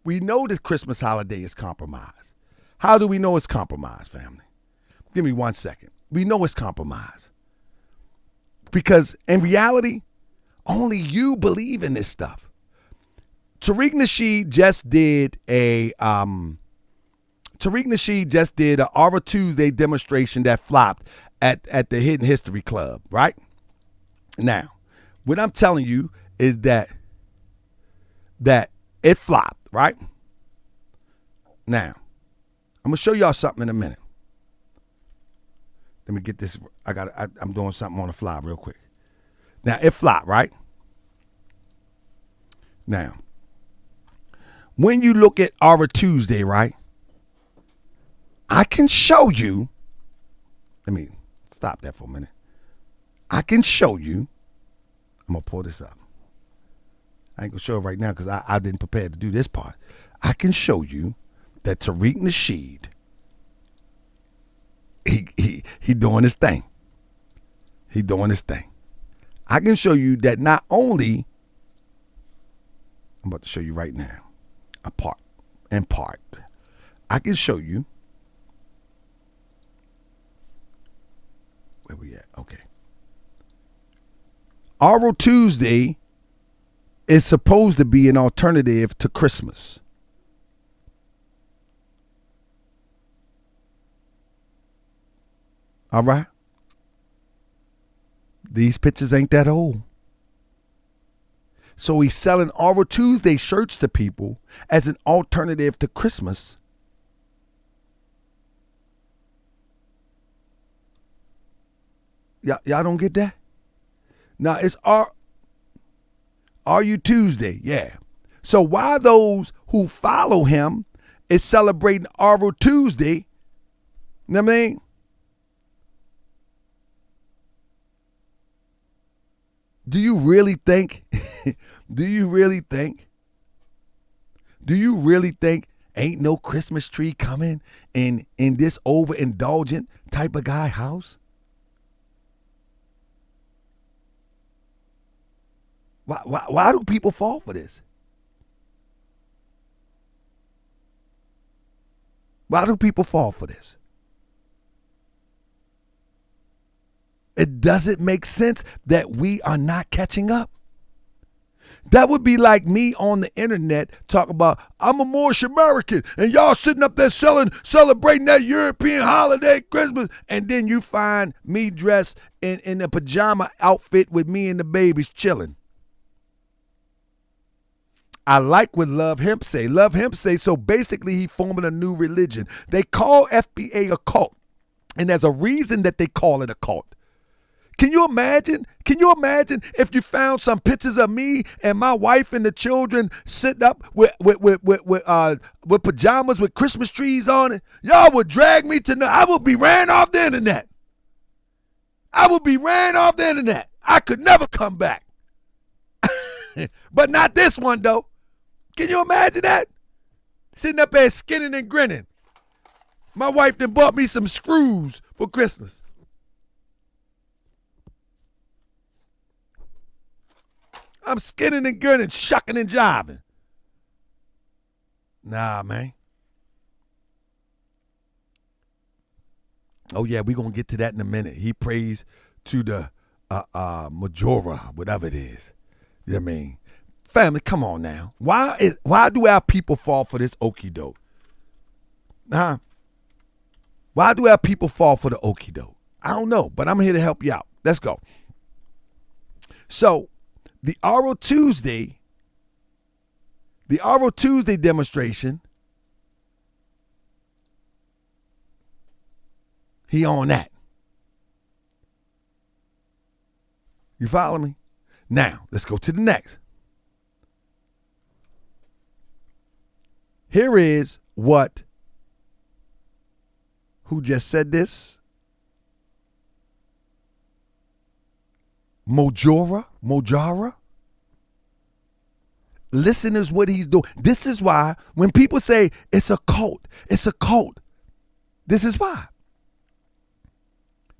D: We know the Christmas holiday is compromised. How do we know it's compromised, family? Give me 1 second. We know it's compromised. Because in reality, only you believe in this stuff. Tariq Nasheed just did a Aura Tuesday demonstration that flopped at the Hidden History Club, right? Now, what I'm telling you is that it flopped, right? Now, I'm gonna show y'all something in a minute. Let me get this. I'm doing something on the fly real quick. Now, it flopped, right? Now, when you look at Aura Tuesday, right? I can show you. Let me stop that for a minute. I can show you. I'm going to pull this up. I ain't going to show it right now because I didn't prepare to do this part. I can show you that Tariq Nasheed, he doing his thing. He doing his thing. I can show you that not only, I'm about to show you right now, in part, I can show you, where we at? Okay. Oral Tuesday is supposed to be an alternative to Christmas. All right? These pictures ain't that old. So he's selling Oral Tuesday shirts to people as an alternative to Christmas. Y'all don't get that? Now it's Are You Tuesday? Yeah. So why those who follow him is celebrating Oral Tuesday? You know what I mean? Do you really think ain't no Christmas tree coming in this overindulgent type of guy house? Why do people fall for this? Why do people fall for this? It doesn't make sense that we are not catching up. That would be like me on the internet talking about, I'm a Moorish American, and y'all sitting up there celebrating that European holiday, Christmas, and then you find me dressed in a pajama outfit with me and the babies chilling. I like what Love Hemp say. Love Hemp say, so basically he forming a new religion. They call FBA a cult, and there's a reason that they call it a cult. Can you imagine? If you found some pictures of me and my wife and the children sitting up with pajamas with Christmas trees on it? Y'all would drag me to. I would be ran off the internet. I could never come back. But not this one though. Can you imagine that? Sitting up there skinning and grinning. My wife then bought me some screws for Christmas. I'm skinning and grinning, shucking and jiving. Nah, man. Oh, yeah, we're going to get to that in a minute. He prays to the Majora, whatever it is. You know what I mean? Family, come on now. Why do our people fall for this okie doke? Huh? Why do our people fall for the okie doke? I don't know, but I'm here to help you out. Let's go. So, the Oral Tuesday demonstration, he on that. You follow me? Now, let's go to the next. Here is who just said this? Mojara. Listen is what he's doing. This is why when people say it's a cult. This is why.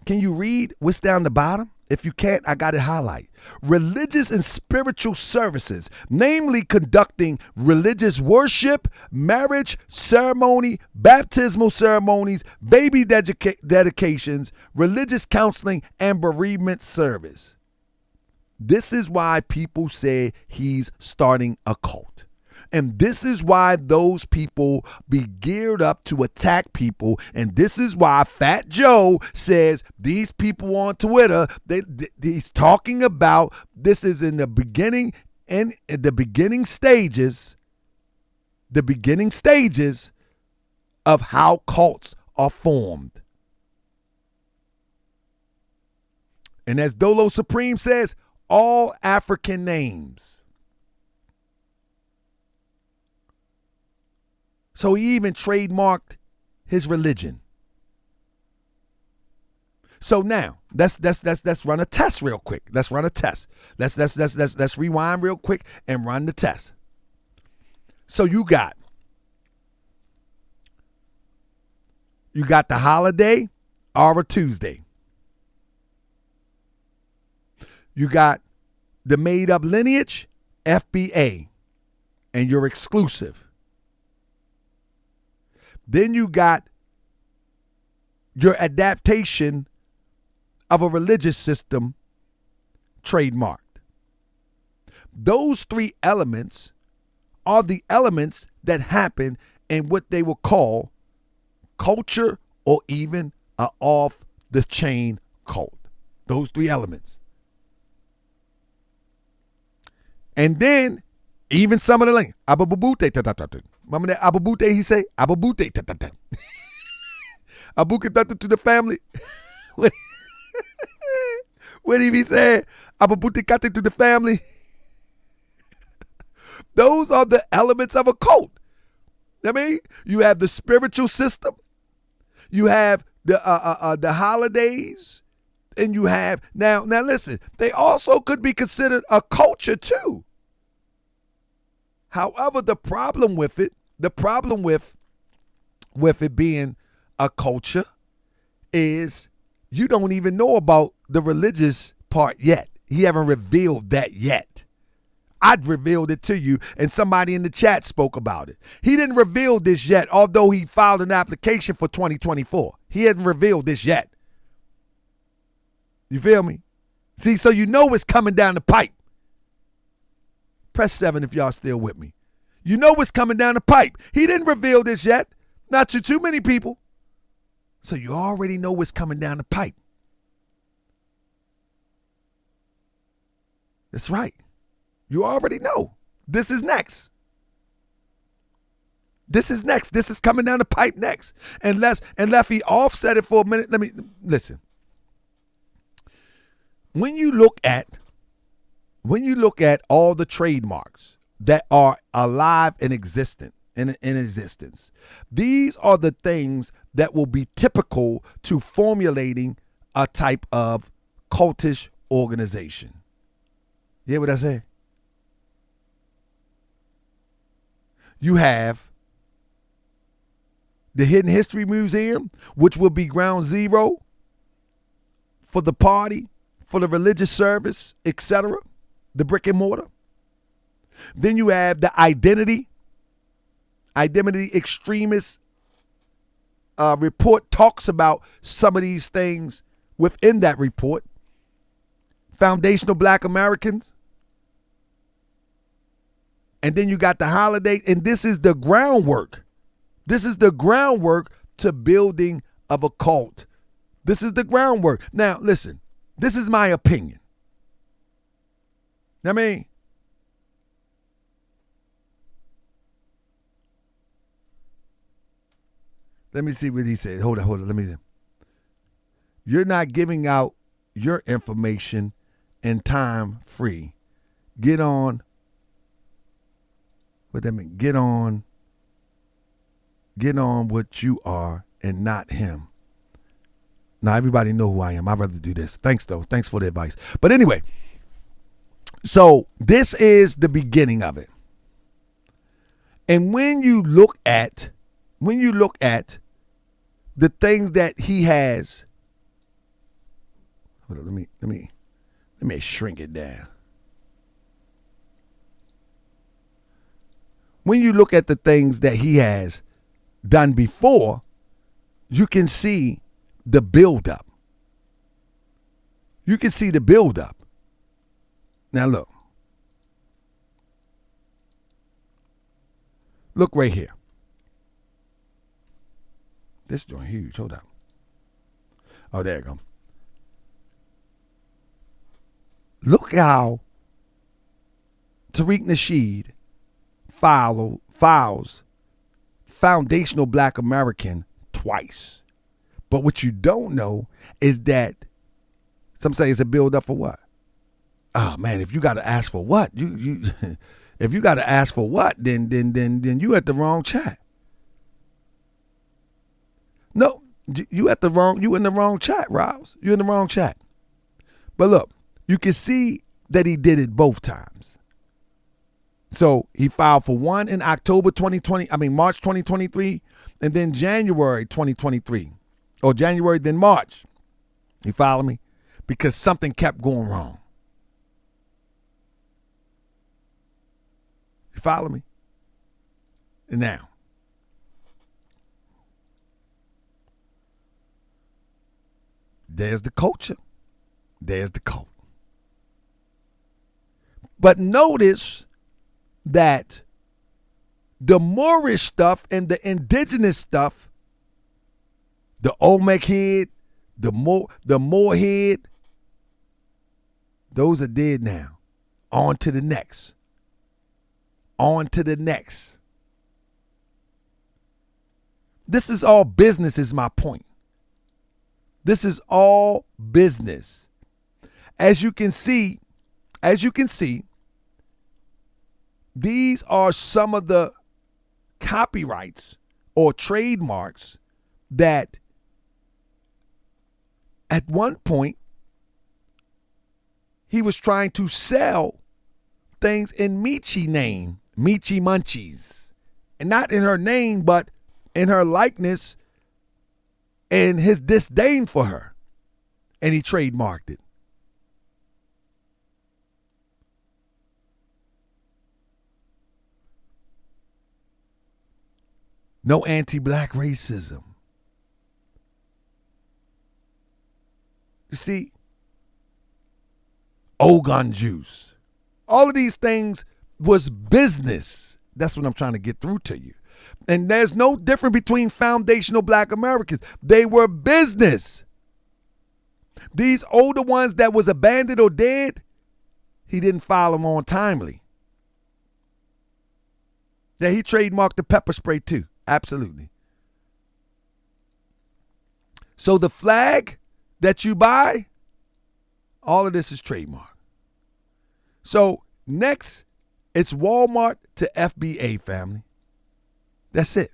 D: Can you read what's down the bottom? If you can't, I got it highlight. Religious and spiritual services, namely conducting religious worship, marriage ceremony, baptismal ceremonies, baby dedications, religious counseling, and bereavement service. This is why people say he's starting a cult. And this is why those people be geared up to attack people. And this is why Fat Joe says these people on Twitter, he's talking about this is in the beginning and the beginning stages of how cults are formed. And as Dolo Supreme says, all African names. So he even trademarked his religion. So now let's run a test real quick. Let's run a test. Let's rewind real quick and run the test. So you got You got the holiday or a Tuesday. You got the made up lineage, FBA, and you're exclusive. Then you got your adaptation of a religious system, trademarked. Those three elements are the elements that happen in what they will call culture or even a off the chain cult. Those three elements. And then even some of the language. Ababute. Remember that ababute he say? Ababute. Abukatatu to the family. What did he be saying? Ababute to the family. Those are the elements of a cult. I mean, you have the spiritual system, you have the holidays, and you have now listen, they also could be considered a culture too. However, the problem with it being a culture is you don't even know about the religious part yet. He haven't revealed that yet. I'd revealed it to you, and somebody in the chat spoke about it. He didn't reveal this yet, although he filed an application for 2024. He hasn't revealed this yet. You feel me? See, so you know it's coming down the pipe. Press 7 if y'all still with me. You know what's coming down the pipe. He didn't reveal this yet. Not to too many people. So you already know what's coming down the pipe. That's right. You already know. This is next. This is next. This is coming down the pipe next. Unless he offset it for a minute. Let me listen. When you look at all the trademarks that are alive and existent in existence, these are the things that will be typical to formulating a type of cultish organization. You hear what I say? You have the Hidden History Museum, which will be ground zero for the party, for the religious service, etc., the brick and mortar. Then you have the identity extremist report talks about some of these things within that report. Foundational Black Americans. And then you got the holidays, and this is the groundwork. This is the groundwork to building of a cult. This is the groundwork. Now, listen, this is my opinion. I mean, let me see what he said. Hold on. Let me see. You're not giving out your information in time free. Get on. What that mean? Get on what you are and not him. Now, everybody know who I am. I'd rather do this. Thanks, though. Thanks for the advice. But anyway, so this is the beginning of it. And when you look at the things that he has, hold on, let me shrink it down. When you look at the things that he has done before, you can see the buildup. You can see the buildup. Now look. Look right here. This joint huge. Hold up. Oh, there you go. Look how Tariq Nasheed files Foundational Black American twice. But what you don't know is that some say it's a build up for what? Oh man, if you got to ask for what, you if you got to ask for what, then you at the wrong chat. No, you in the wrong chat, Rouse. You in the wrong chat. But look, you can see that he did it both times. So he filed for one in March 2023, and then January 2023, or January, then March. You follow me? Because something kept going wrong. You follow me? And now, there's the culture. There's the code. But notice that the Moorish stuff and the indigenous stuff, the Olmec head, the Moor head, those are dead now. On to the next. On to the next. This is all business, is my point. This is all business. As you can see, these are some of the copyrights or trademarks that at one point he was trying to sell things in Michi name, Michi Munchies. And not in her name, but in her likeness and his disdain for her. And he trademarked it. No anti-black racism. You see, Ogun juice. All of these things was business. That's what I'm trying to get through to you. And there's no difference between foundational black Americans. They were business. These older ones that was abandoned or dead, he didn't file them on timely. Yeah, he trademarked the pepper spray too. Absolutely. So the flag that you buy, all of this is trademark. So next, it's Walmart to FBA, family. That's it.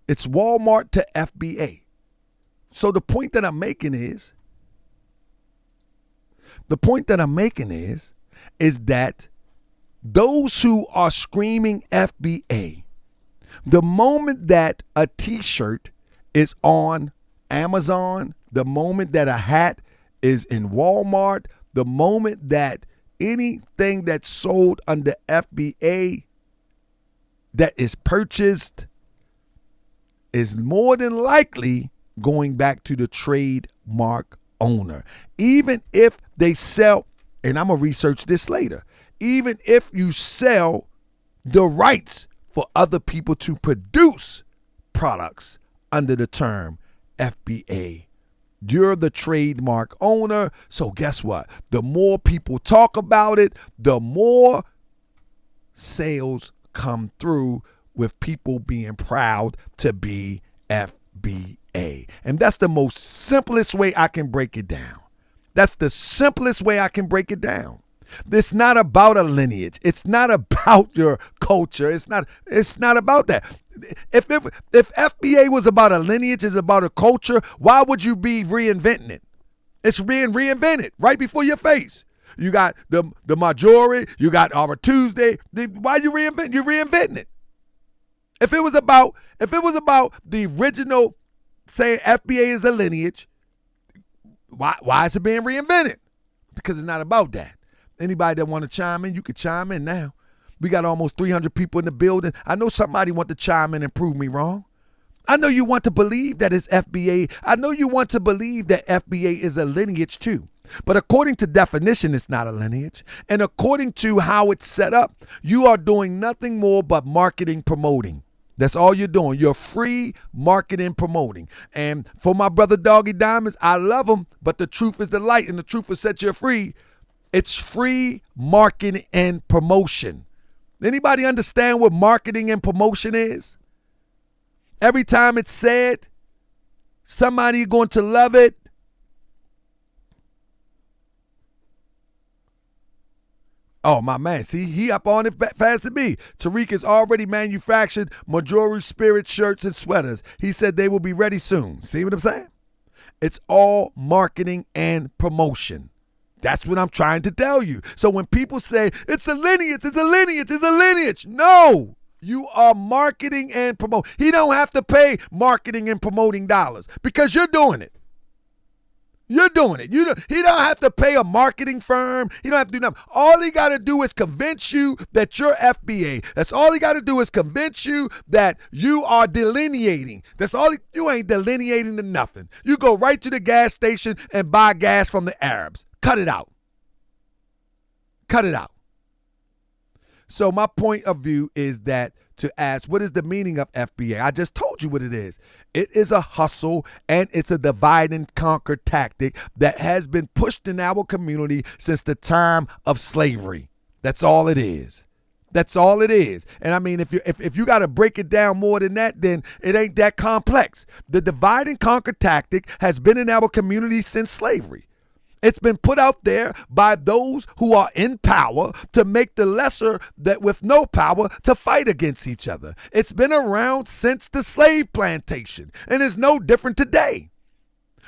D: It's Walmart to FBA. So the point that I'm making is that those who are screaming FBA, the moment that a t-shirt is on Amazon, the moment that a hat is in Walmart, the moment that anything that's sold under FBA that is purchased is more than likely going back to the trademark owner. Even if they sell, and I'm going to research this later, even if you sell the rights for other people to produce products under the term FBA, you're the trademark owner. So guess what? The more people talk about it, the more sales come through with people being proud to be FBA. And that's the most simplest way I can break it down. That's the simplest way I can break it down. It's not about a lineage. It's not about your culture. It's not about that. If FBA was about a lineage, is about a culture, why would you be reinventing it? It's being reinvented right before your face. You got the majority, you got our Tuesday. Why you reinventing? You're reinventing it. If it was about the original saying FBA is a lineage, why is it being reinvented? Because it's not about that. Anybody that want to chime in, you can chime in now. We got almost 300 people in the building. I know somebody want to chime in and prove me wrong. I know you want to believe that it's FBA. I know you want to believe that FBA is a lineage too. But according to definition, it's not a lineage. And according to how it's set up, you are doing nothing more but marketing, promoting. That's all you're doing. You're free marketing, promoting. And for my brother Doggy Diamonds, I love him, but the truth is the light and the truth will set you free. It's free marketing and promotion. Anybody understand what marketing and promotion is? Every time it's said, somebody going to love it. Oh, my man. See, he up on it fast to me. Tariq has already manufactured Majority Spirit shirts and sweaters. He said they will be ready soon. See what I'm saying? It's all marketing and promotion. That's what I'm trying to tell you. So when people say, it's a lineage, it's a lineage, it's a lineage. No, you are marketing and promote. He don't have to pay marketing and promoting dollars because you're doing it. You're doing it. He don't have to pay a marketing firm. He don't have to do nothing. All he got to do is convince you that you're FBA. That's all he got to do is convince you that you are delineating. You ain't delineating to nothing. You go right to the gas station and buy gas from the Arabs. Cut it out. Cut it out. So my point of view is that to ask, what is the meaning of FBA? I just told you what it is. It is a hustle and it's a divide and conquer tactic that has been pushed in our community since the time of slavery. That's all it is. That's all it is. And I mean, if you got to break it down more than that, then it ain't that complex. The divide and conquer tactic has been in our community since slavery. It's been put out there by those who are in power to make the lesser that with no power to fight against each other. It's been around since the slave plantation and is no different today.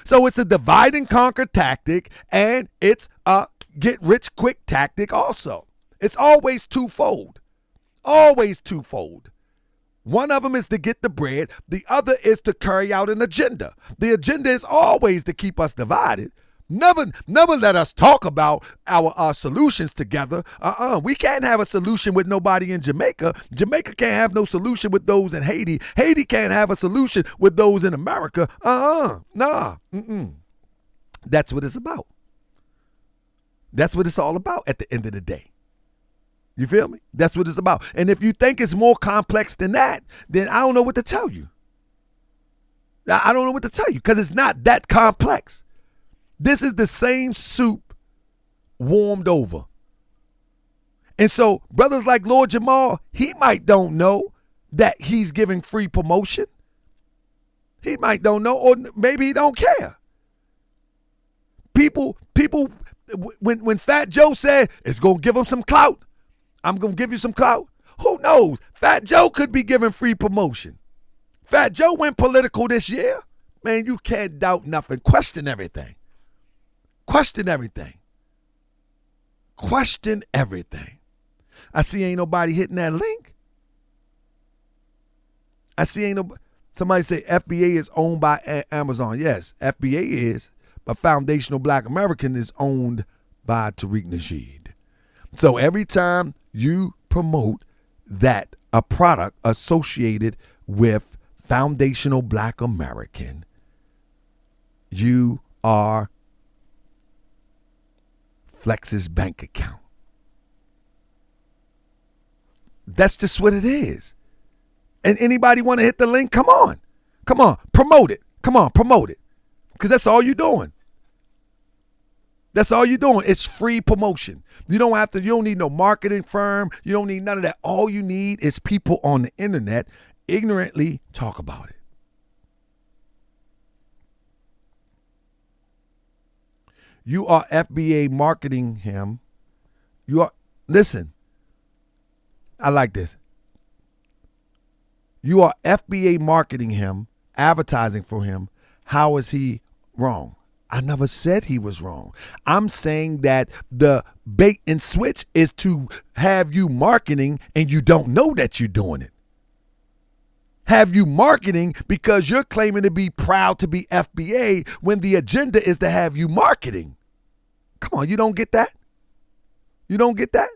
D: So it's a divide and conquer tactic and it's a get rich quick tactic also. It's always twofold. Always twofold. One of them is to get the bread. The other is to carry out an agenda. The agenda is always to keep us divided. Never let us talk about our solutions together. We can't have a solution with nobody in Jamaica. Jamaica can't have no solution with those in Haiti. Haiti can't have a solution with those in America. Nah. That's what it's about. That's what it's all about at the end of the day. You feel me? That's what it's about. And if you think it's more complex than that, then I don't know what to tell you. I don't know what to tell you because it's not that complex. This is the same soup warmed over. And so brothers like Lord Jamal, he might don't know that he's giving free promotion. He might don't know, or maybe he don't care. People, when Fat Joe said, it's going to give him some clout, I'm going to give you some clout. Who knows? Fat Joe could be giving free promotion. Fat Joe went political this year. Man, you can't doubt nothing. Question everything. Question everything. Question everything. I see ain't nobody hitting that link. I see ain't nobody. Somebody say FBA is owned by Amazon. Yes, FBA is, but Foundational Black American is owned by Tariq Nasheed. So every time you promote that a product associated with Foundational Black American, you are Flex's bank account. That's just what it is. And anybody want to hit the link? Come on, promote it. Come on, promote it. Because that's all you're doing. That's all you're doing. It's free promotion. You don't need no marketing firm. You don't need none of that. All you need is people on the internet ignorantly talk about it. You are FBA marketing him. Listen, I like this. You are FBA marketing him, advertising for him. How is he wrong? I never said he was wrong. I'm saying that the bait and switch is to have you marketing and you don't know that you're doing it. Have you marketing because you're claiming to be proud to be FBA when the agenda is to have you marketing. Come on, you don't get that? You don't get that?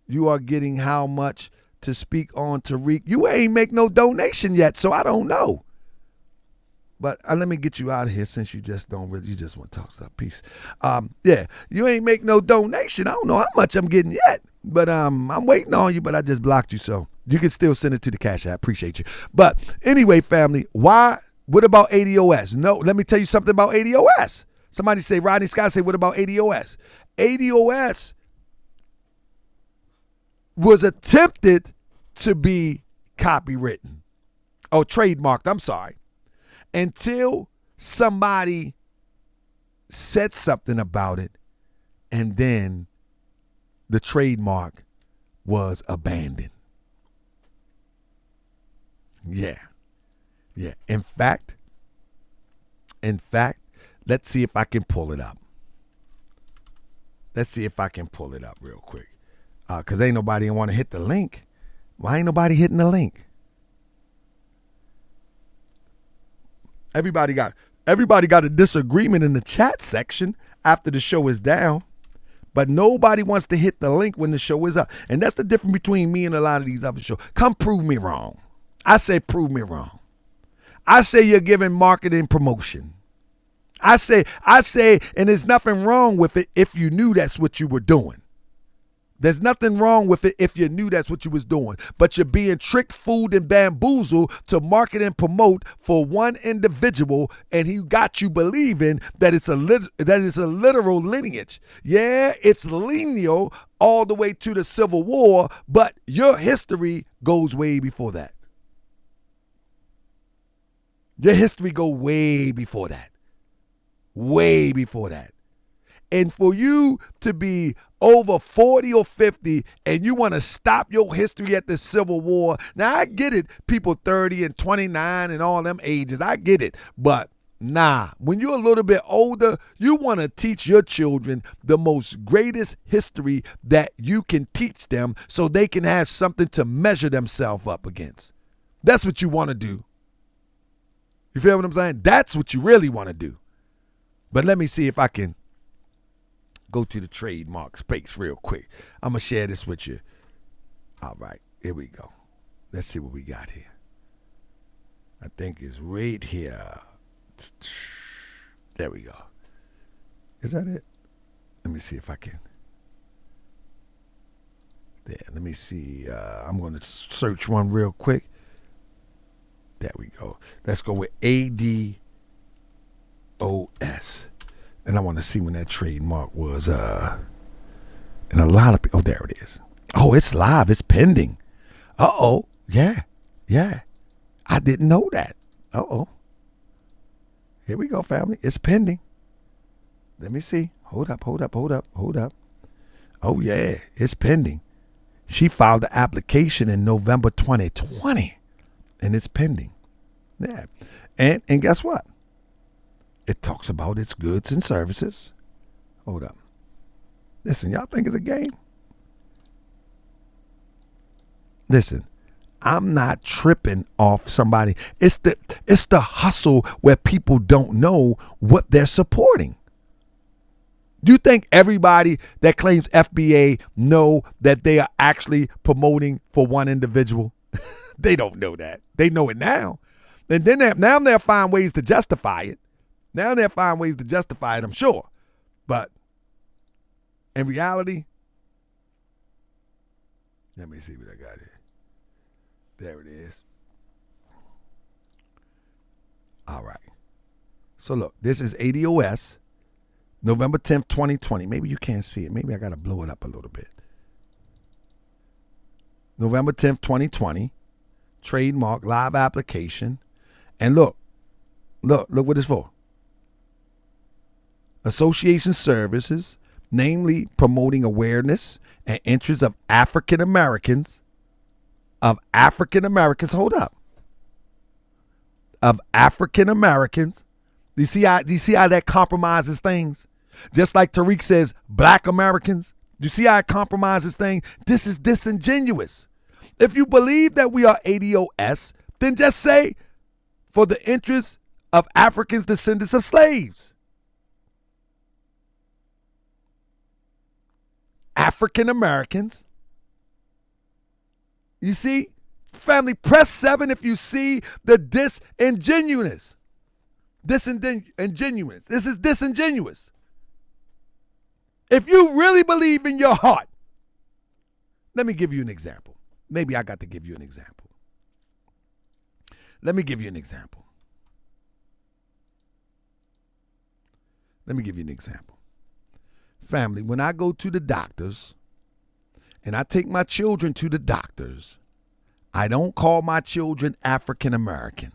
D: You are getting how much to speak on Tariq? You ain't make no donation yet, so I don't know. But let me get you out of here since you just want to talk stuff. Peace. Yeah, you ain't make no donation. I don't know how much I'm getting yet, but I'm waiting on you, but I just blocked you, so you can still send it to the Cash App. Appreciate you. But anyway, family, what about ADOS? No, let me tell you something about ADOS. Somebody say, Rodney Scott say, what about ADOS? ADOS was attempted to be copywritten or trademarked, I'm sorry, until somebody said something about it, and then the trademark was abandoned. Yeah. In fact, In fact, let's see if I can pull it up. Real quick. Because ain't nobody want to hit the link. Why ain't nobody hitting the link? Everybody got a disagreement in the chat section after the show is down. But nobody wants to hit the link when the show is up. And that's the difference between me and a lot of these other shows. Come prove me wrong. I say prove me wrong. I say you're giving marketing promotion. I say, and there's nothing wrong with it if you knew that's what you were doing. There's nothing wrong with it if you knew that's what you was doing. But you're being tricked, fooled, and bamboozled to market and promote for one individual, and he got you believing that it's a literal lineage. Yeah, it's lineal all the way to the Civil War, but your history goes way before that. Your history go way before that. Way before that. And for you to be over 40 or 50 and you want to stop your history at the Civil War. Now, I get it. People 30 and 29 and all them ages. I get it. But nah, when you're a little bit older, you want to teach your children the most greatest history that you can teach them so they can have something to measure themselves up against. That's what you want to do. You feel what I'm saying? That's what you really want to do. But let me see if I can go to the trademark space real quick. I'm going to share this with you. All right, here we go. Let's see what we got here. I think it's right here. There we go. Is that it? Let me see if I can. There, let me see. I'm going to search one real quick. There we go. Let's go with ADOS. And I want to see when that trademark was. And a lot of people. Oh, there it is. Oh, it's live. It's pending. Uh-oh. Yeah. I didn't know that. Uh-oh. Here we go, family. It's pending. Let me see. Hold up. Oh, yeah. It's pending. She filed the application in November 2020. And it's pending. Yeah. And guess what? It talks about its goods and services. Hold up. Listen, y'all think it's a game? Listen, I'm not tripping off somebody. It's the hustle where people don't know what they're supporting. Do you think everybody that claims FBA know that they are actually promoting for one individual? They don't know that. They know it now. And then now they'll find ways to justify it. I'm sure. But in reality, let me see what I got here. There it is. All right. So look, this is ADOS, November 10th, 2020. Maybe you can't see it. Maybe I got to blow it up a little bit. November 10th, 2020. Trademark live application. And look what it's for. Association services, namely promoting awareness and interests of African Americans. Hold up. Of African Americans. Do you see how that compromises things? Just like Tariq says, Black Americans. Do you see how it compromises things? This is disingenuous. If you believe that we are ADOS, then just say, for the interests of Africans, descendants of slaves. African Americans. You see, family, press 7 if you see the disingenuous. This is disingenuous. If you really believe in your heart, let me give you an example. Maybe I got to give you an example. Let me give you an example. Family, when I go to the doctors and I take my children to the doctors, I don't call my children African American.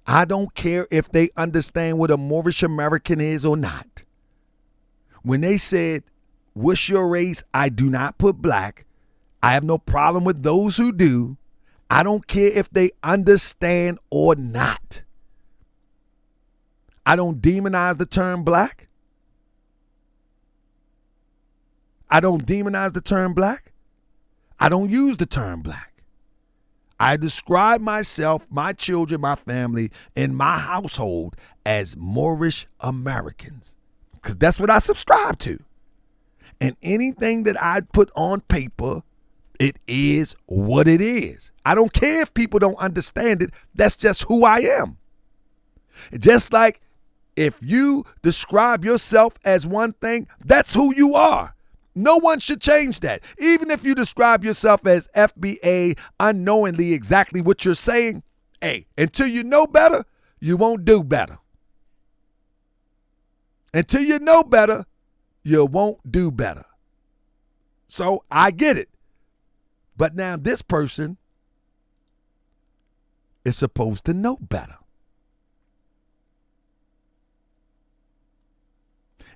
D: I don't care if they understand what a Moorish American is or not. When they said, what's your race? I do not put black. I have no problem with those who do. I don't care if they understand or not. I don't demonize the term black. I don't demonize the term black. I don't use the term black. I describe myself, my children, my family, and my household as Moorish Americans, because that's what I subscribe to. And anything that I put on paper, it is what it is. I don't care if people don't understand it. That's just who I am. Just like if you describe yourself as one thing, that's who you are. No one should change that. Even if you describe yourself as FBA unknowingly exactly what you're saying, hey, until you know better, you won't do better. Until you know better, you won't do better. So I get it. But now this person is supposed to know better.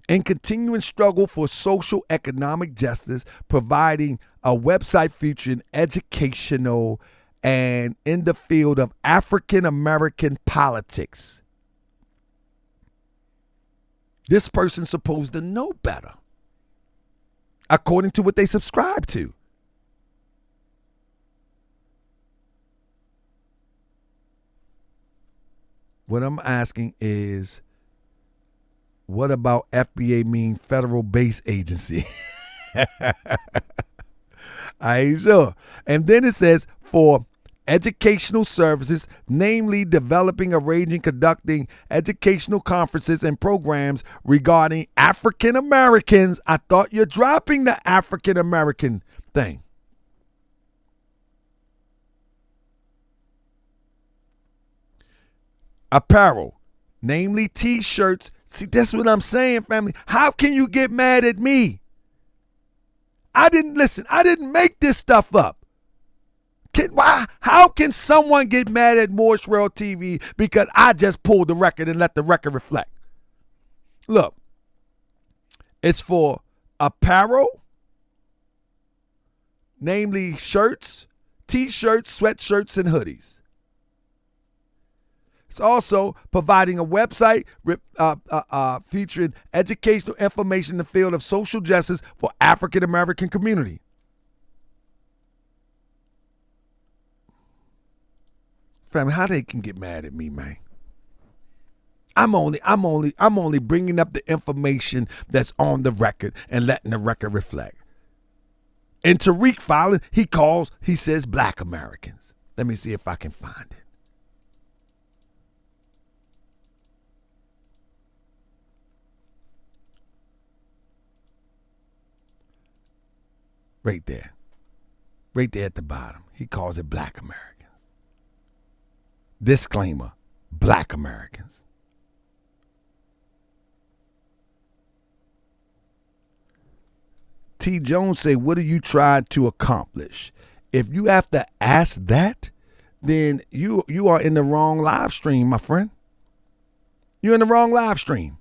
D: And continuing struggle for social economic justice, providing a website featuring educational and in the field of African American politics. This person's supposed to know better, according to what they subscribe to. What I'm asking is, what about FBA mean Federal Base Agency? I ain't sure. And then it says for educational services, namely developing, arranging, conducting educational conferences and programs regarding African Americans. I thought you're dropping the African American thing. Apparel, namely t-shirts. See, that's what I'm saying, family. How can you get mad at me? I didn't make this stuff up. How can someone get mad at Morse World TV because I just pulled the record and let the record reflect? Look, it's for apparel, namely shirts, t-shirts, sweatshirts, and hoodies. It's also providing a website featuring educational information in the field of social justice for African American community. Family, how they can get mad at me, man? I'm only bringing up the information that's on the record and letting the record reflect. And Tariq filing, he says Black Americans. Let me see if I can find it. Right there at the bottom. He calls it Black Americans. Disclaimer, Black Americans. T. Jones say, what are you trying to accomplish? If you have to ask that, then you are in the wrong live stream, my friend. You're in the wrong live stream.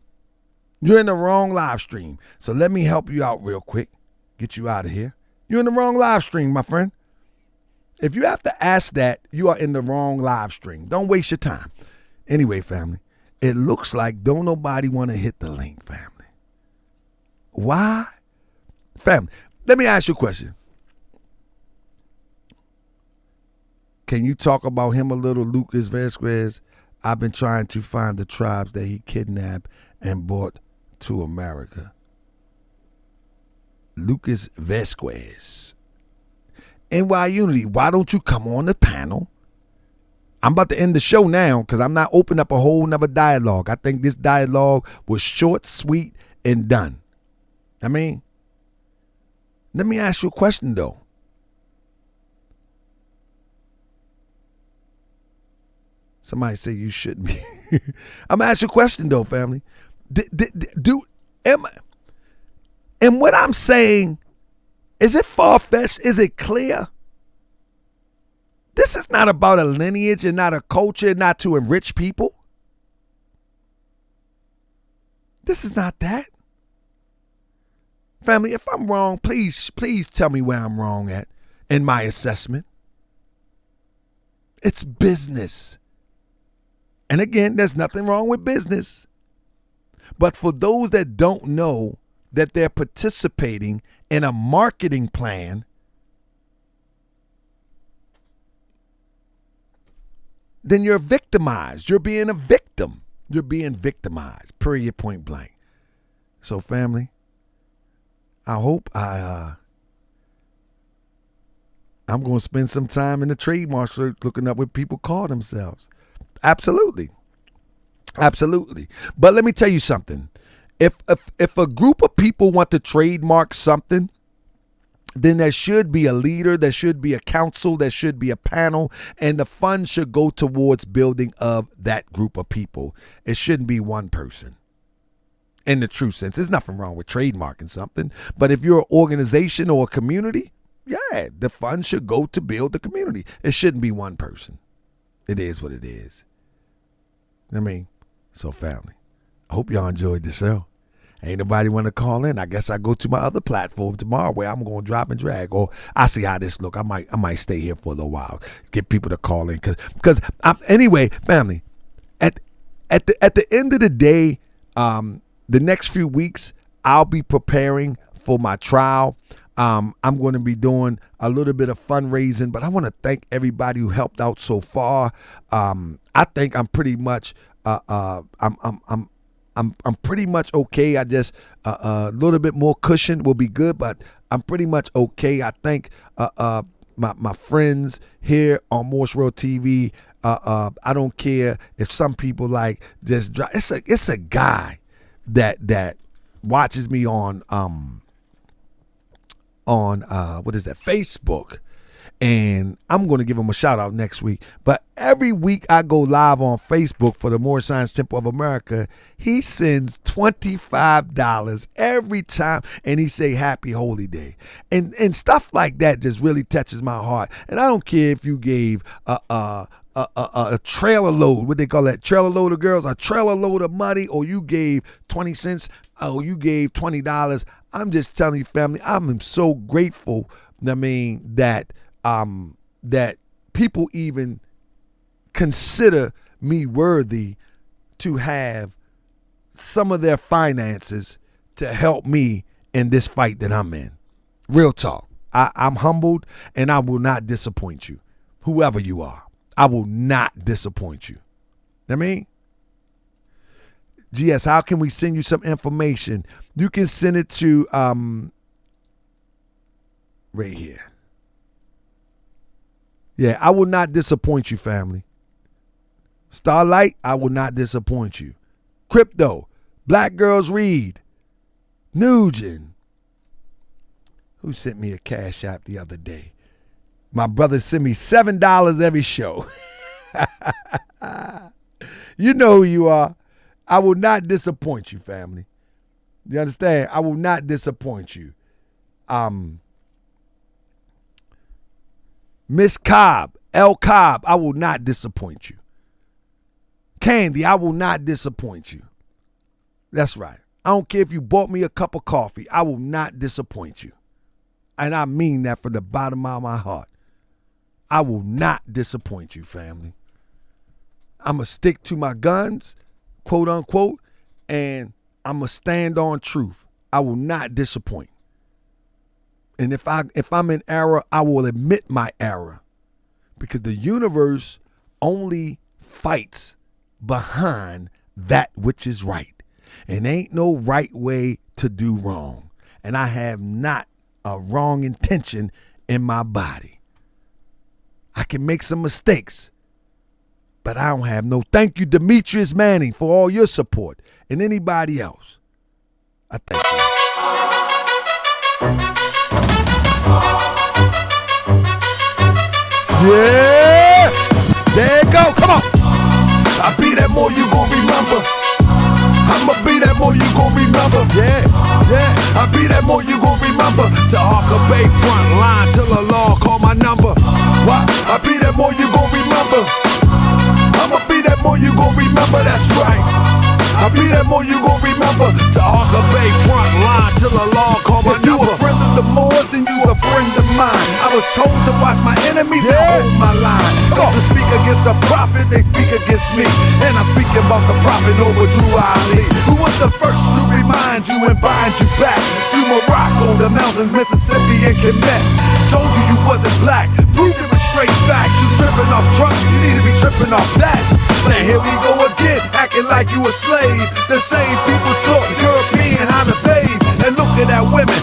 D: You're in the wrong live stream. So let me help you out real quick. Get you out of here. You're in the wrong live stream, my friend. If you have to ask that, you are in the wrong live stream. Don't waste your time. Anyway, family, it looks like don't nobody want to hit the link, family. Why? Family, let me ask you a question. Can you talk about him a little, Lucas Vasquez? I've been trying to find the tribes that he kidnapped and brought to America. Lucas Vasquez. NY Unity, why don't you come on the panel? I'm about to end the show now because I'm not opening up a whole nother dialogue. I think this dialogue was short, sweet, and done. I mean, let me ask you a question, though. Somebody say you shouldn't be. I'm going to ask you a question, though, family. And what I'm saying, is it far-fetched? Is it clear? This is not about a lineage and not a culture, not to enrich people. This is not that. Family, if I'm wrong, please tell me where I'm wrong at in my assessment. It's business. And again, there's nothing wrong with business. But for those that don't know that they're participating in a marketing plan, then you're victimized. You're being a victim. You're being victimized, period, point blank. So, family, I hope I'm going to spend some time in the trademark search looking up what people call themselves. Absolutely. Absolutely. But let me tell you something. If a group of people want to trademark something, then there should be a leader, there should be a council, there should be a panel, and the funds should go towards building of that group of people. It shouldn't be one person. In the true sense, there's nothing wrong with trademarking something, but if you're an organization or a community, yeah, the funds should go to build the community. It shouldn't be one person. It is what it is. I mean, so family, I hope y'all enjoyed the show. Ain't nobody want to call in. I guess I go to my other platform tomorrow where I'm going to drop and drag, or I see how this look. I might stay here for a little while, get people to call in, because anyway, family. At the end of the day, the next few weeks I'll be preparing for my trial. I'm going to be doing a little bit of fundraising, but I want to thank everybody who helped out so far. I think I'm pretty much I'm pretty much okay. I just a little bit more cushion will be good, but I'm pretty much okay. I thank my friends here on Morse World TV. I don't care if some people like just it's a guy that watches me on what is that, Facebook, and I'm going to give him a shout out next week. But every week I go live on Facebook for the More Science Temple of America. He sends $25 every time, and he say Happy Holy Day, and stuff like that just really touches my heart. And I don't care if you gave a trailer load, what they call that, trailer load of girls, a trailer load of money, or you gave 20 cents, or you gave $20. I'm just telling you, family, I'm so grateful. I mean, that people even consider me worthy to have some of their finances to help me in this fight that I'm in. Real talk. I'm humbled, and I will not disappoint you, whoever you are. I will not disappoint you. I mean, GS, how can we send you some information? You can send it to right here. Yeah, I will not disappoint you, family. Starlight, I will not disappoint you. Crypto, Black Girls Read, Nugent. Who sent me a cash app the other day? My brother sent me $7 every show. You know who you are. I will not disappoint you, family. You understand? I will not disappoint you. Miss Cobb, L. Cobb, I will not disappoint you. Candy, I will not disappoint you. That's right. I don't care if you bought me a cup of coffee. I will not disappoint you. And I mean that from the bottom of my heart. I will not disappoint you, family. I'm going to stick to my guns, quote unquote, and I'm going to stand on truth. I will not disappoint. And if I'm in error, I will admit my error, because the universe only fights behind that which is right. And ain't no right way to do wrong. And I have not a wrong intention in my body. I can make some mistakes, but I don't have no. Thank you, Demetrius Manning, for all your support, and anybody else. I thank you. Yeah, there you go. Come on.
C: I be that more you gon' remember. I'ma be that more you gon' remember.
D: Yeah.
C: I be that more you gon' remember. To Harker Bay front line till the law call my number. What? I be that more you gon' remember. I'ma be that more you gon' remember. That's right. I be that more you gon' remember. To Harker Bay front line till the law call my number. You a friend of the Moors, then you a friend of mine. I was was told to watch my enemies and hold my line. To speak against the prophet, they speak against me. And I'm speaking about the prophet over Drew Ali, who was the first to remind you and bind you back to Morocco, the mountains, Mississippi, and Quebec. Told you you wasn't black, proved it with straight facts. You tripping off trunk, you need to be tripping off that. Now here we go again, acting like you a slave. The same people taught European how to bathe and look at that women.